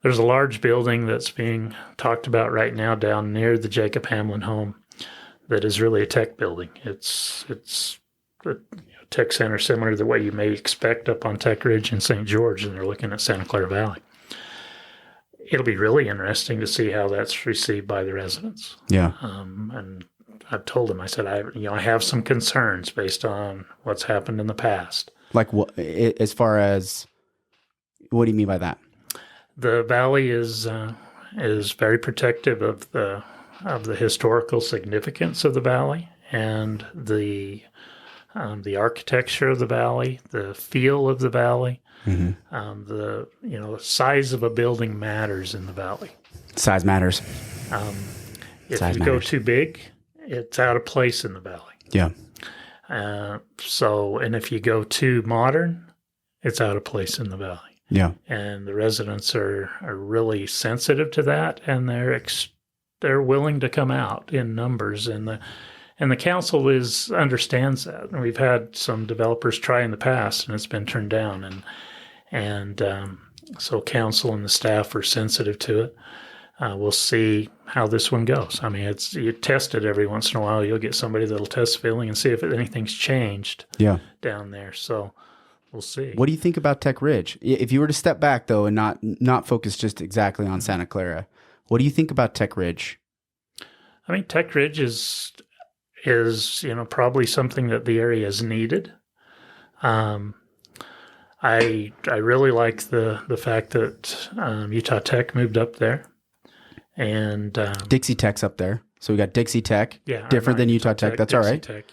There's a large building that's being talked about right now down near the Jacob Hamlin home that is really a tech building. It's a tech center similar to the way you may expect up on Tech Ridge in St. George, and they're looking at Santa Clara Valley. It'll be really interesting to see how that's received by the residents. Yeah. And I've told them, I said, I have some concerns based on what's happened in the past. Like what, as far as, what do you mean by that? The valley is very protective of the historical significance of the valley, and the the architecture of the valley, the feel of the valley, the size of a building matters in the valley. Size matters. If you go too big, it's out of place in the valley. Yeah. And if you go too modern, it's out of place in the valley. Yeah. And the residents are really sensitive to that, and they're willing to come out in numbers, and the council understands that. And we've had some developers try in the past, and it's been turned down, and so council and the staff are sensitive to it. We'll see how this one goes. I mean, you test it every once in a while. You'll get somebody that'll test feeling and see if anything's changed down there. So we'll see. What do you think about Tech Ridge? If you were to step back, though, and not focus just exactly on Santa Clara, what do you think about Tech Ridge? I mean, Tech Ridge is probably something that the area has needed. I really like the fact that Utah Tech moved up there. And Dixie Tech's up there. So we got Dixie Tech, different than Utah Tech. That's Dixie all right. Tech,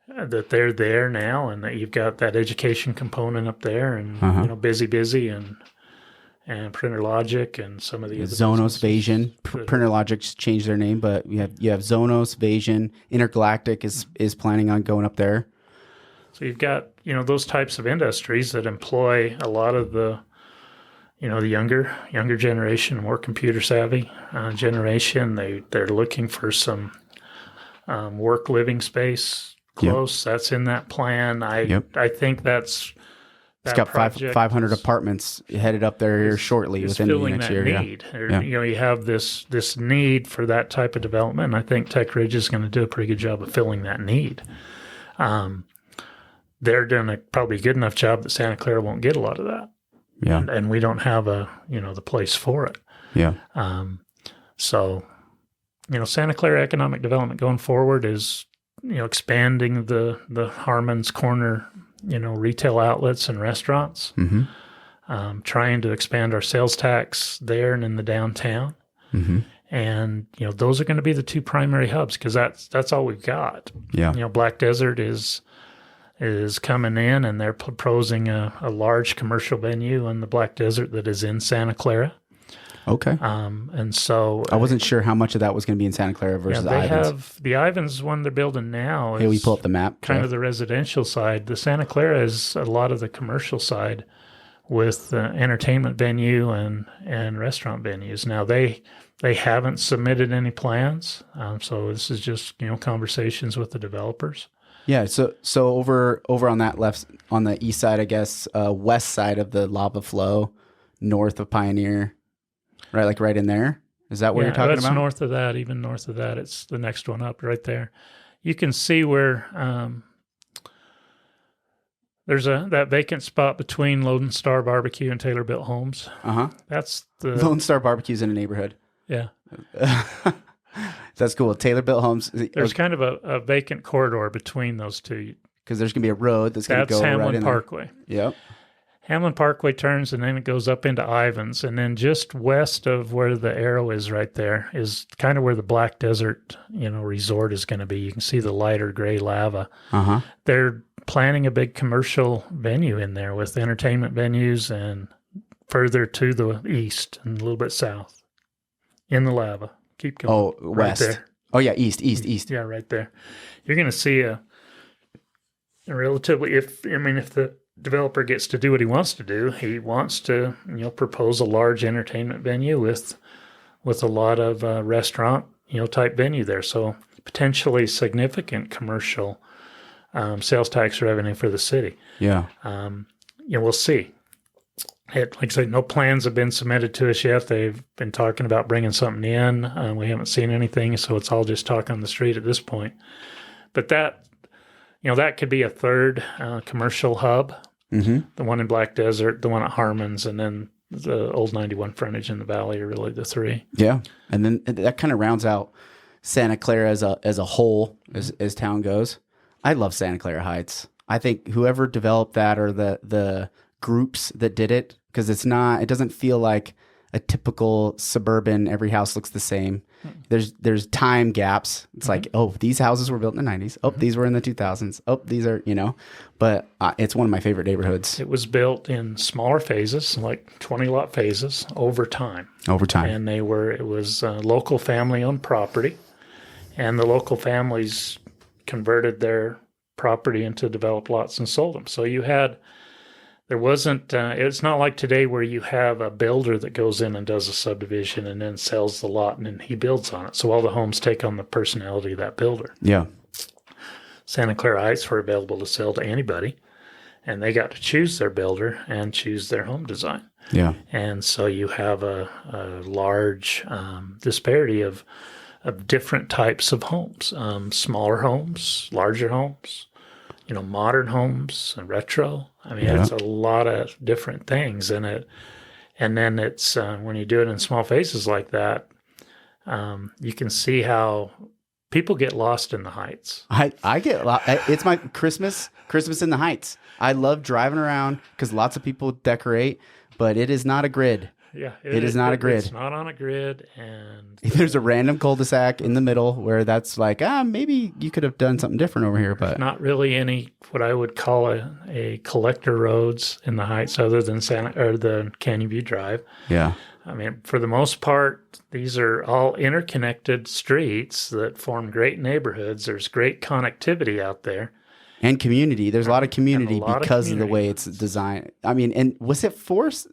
that they're there now, and that you've got that education component up there, and busy, and Printer Logic, and some of the Zonos, Vasion. Printer Logic's changed their name, but you have Zonos, Vasion, Intergalactic is planning on going up there. So you've got those types of industries that employ a lot of the the younger generation, more computer savvy generation. They're looking for some work living space close. Yep. That's in that plan. I think it's got 500 apartments headed up there here shortly within the next year. Need. You have this need for that type of development. And I think Tech Ridge is going to do a pretty good job of filling that need. They're doing a probably good enough job that Santa Clara won't get a lot of that. Yeah. And we don't have the place for it. Yeah. So, Santa Clara economic development going forward is, expanding the Harmon's Corner, retail outlets and restaurants, trying to expand our sales tax there and in the downtown. And, those are going to be the two primary hubs because that's all we've got. Yeah. Black Desert is coming in, and they're proposing a large commercial venue in the Black Desert that is in Santa Clara. Okay. And so I wasn't sure how much of that was going to be in Santa Clara versus Ivans. have the Ivans one they're building now. Hey, we pull up the map. Kind of the residential side. The Santa Clara is a lot of the commercial side with entertainment venue and restaurant venues. Now they haven't submitted any plans, so this is just conversations with the developers. Yeah, so over on that on the east side, I guess, west side of the lava flow, north of Pioneer, right, like right in there. Is that what you're talking about? North of that, even north of that, it's the next one up right there. You can see where there's that vacant spot between Lone Star Barbecue and Taylor Built Homes. That's the Lone Star Barbecue's in a neighborhood. Yeah. That's cool. Taylor Built Homes. There's kind of a vacant corridor between those two. Because there's going to be a road that's going to go right in there. That's Hamlin Parkway. Yep. Hamlin Parkway turns, and then it goes up into Ivans. And then just west of where the arrow is right there is kind of where the Black Desert, resort is going to be. You can see the lighter gray lava. They're planning a big commercial venue in there with entertainment venues and further to the east and a little bit south in the lava. Keep going. Oh, west. Right there. Oh, yeah, east. Yeah, right there. You're going to see a relatively, if the developer gets to do what he wants to do, he wants to, propose a large entertainment venue with a lot of restaurant, type venue there. So potentially significant commercial sales tax revenue for the city. Yeah. We'll see. Like I said, no plans have been submitted to us yet. They've been talking about bringing something in. We haven't seen anything, so it's all just talk on the street at this point. But that could be a third commercial hub. The one in Black Desert, the one at Harmon's, and then the old 91 frontage in the valley are really the three. Yeah, and then that kind of rounds out Santa Clara as a whole as town goes. I love Santa Clara Heights. I think whoever developed that or the groups that did it, because it doesn't feel like a typical suburban, every house looks the same. There's time gaps. It's like, oh, these houses were built in the 90s. Oh, these were in the 2000s. Oh, these are, but it's one of my favorite neighborhoods. It was built in smaller phases, like 20 lot phases over time. And it was local family owned property, and the local families converted their property into developed lots and sold them. So it's not like today where you have a builder that goes in and does a subdivision and then sells the lot and then he builds on it. So all the homes take on the personality of that builder. Yeah. Santa Clara Heights were available to sell to anybody, and they got to choose their builder and choose their home design. Yeah. And so you have a large disparity of different types of homes, smaller homes, larger homes, modern homes and retro. I mean, It's a lot of different things in it. And then it's, when you do it in small phases like that, you can see how people get lost in the Heights. I get lost. It's my Christmas in the Heights. I love driving around because lots of people decorate, but it is not a grid. Yeah, it is not a grid. It's not on a grid, and there's a random cul-de-sac in the middle where that's like, maybe you could have done something different over here, but not really any what I would call a collector roads in the Heights other than the Canyon View Drive. Yeah, I mean, for the most part, these are all interconnected streets that form great neighborhoods. There's great connectivity out there. And community. There's a lot of community because of the way it's designed. I mean, and was the force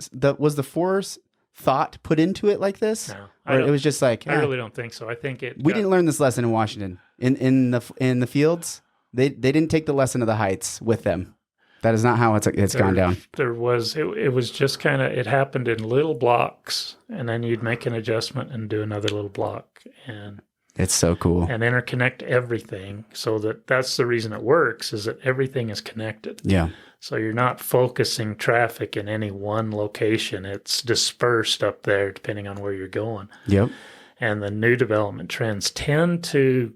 thought put into it like this? No, or it was just like, I really don't think so. I think we didn't learn this lesson in Washington. In the fields, they didn't take the lesson of the Heights with them. That is not how it's gone down. It was just kind of, it happened in little blocks, and then you'd make an adjustment and do another little block, and it's so cool. And interconnect everything, so that's the reason it works, is that everything is connected. Yeah. So you're not focusing traffic in any one location. It's dispersed up there depending on where you're going. Yep. And the new development trends tend to,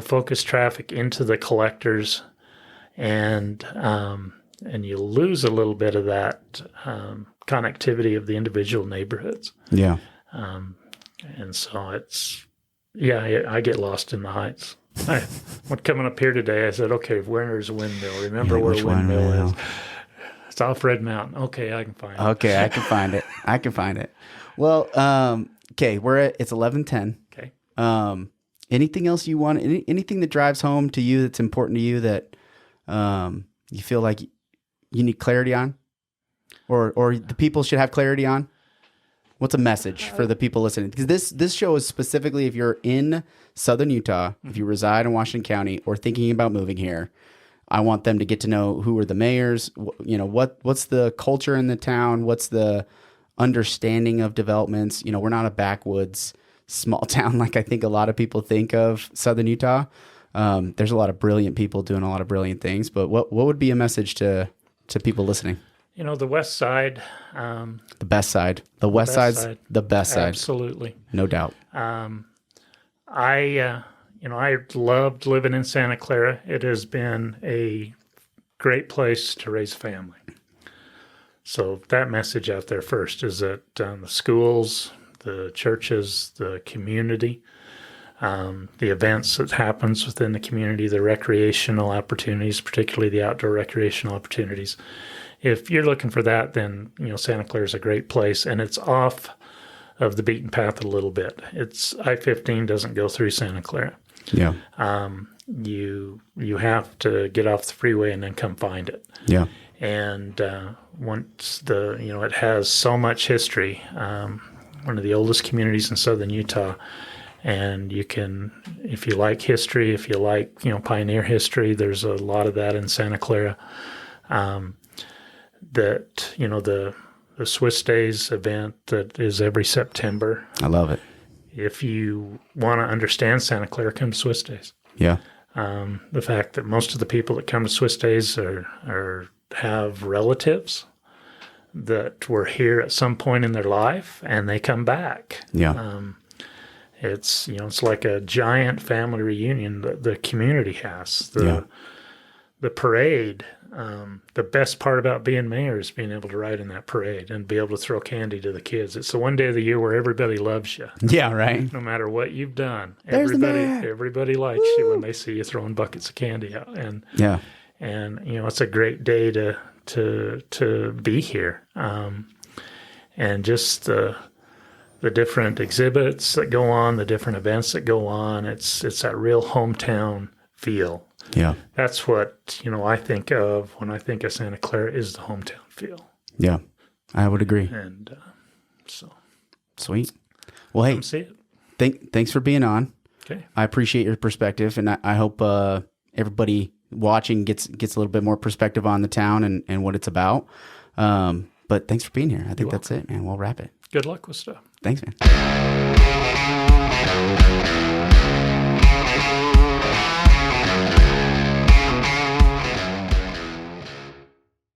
focus traffic into the collectors, and you lose a little bit of that connectivity of the individual neighborhoods. Yeah. And so I get lost in the Heights. When coming up here today, I said, okay, where's a windmill? Remember where a windmill is? It's off Red Mountain. Okay, I can find it. Okay, I can find it. Well, okay, it's 11:10. Okay. Anything else you want? Anything that drives home to you that's important to you that you feel like you need clarity on, or the people should have clarity on? What's a message for the people listening? Because this show is specifically if you're in Southern Utah, if you reside in Washington County, or thinking about moving here. I want them to get to know who are the mayors. What's the culture in the town? What's the understanding of developments? We're not a backwoods small town like I think a lot of people think of Southern Utah. There's a lot of brilliant people doing a lot of brilliant things. But what would be a message to people listening? The west side. The best side. The west side's the best side. Absolutely. No doubt. I loved living in Santa Clara. It has been a great place to raise a family. So that message out there first is that the schools, the churches, the community, the events that happens within the community, the recreational opportunities, particularly the outdoor recreational opportunities. If you're looking for that, then Santa Clara is a great place, and it's off of the beaten path a little bit. It's I-15 doesn't go through Santa Clara. Yeah. You have to get off the freeway and then come find it. Yeah. And once it has so much history, one of the oldest communities in southern Utah, and you can, if you like history, if you like pioneer history, there's a lot of that in Santa Clara. The Swiss Days event that is every September. I love it. If you want to understand Santa Clara, come to Swiss Days. Yeah. The fact that most of the people that come to Swiss Days have relatives that were here at some point in their life, and they come back. Yeah. It's like a giant family reunion that the community has. The the parade, the best part about being mayor is being able to ride in that parade and be able to throw candy to the kids. It's the one day of the year where everybody loves you. Yeah, right. No matter what you've done, There's everybody likes you when they see you throwing buckets of candy out. And it's a great day to be here. And just the different exhibits that go on, the different events that go on, it's that real hometown feel. Yeah. That's what, I think of when I think of Santa Clara is the hometown feel. Yeah, I would agree. And so. Sweet. Well, hey, come see it. Thanks for being on. Okay. I appreciate your perspective, and I hope everybody watching gets a little bit more perspective on the town and what it's about. But thanks for being here. I think that's it, man. We'll wrap it. Good luck with stuff. Thanks, man.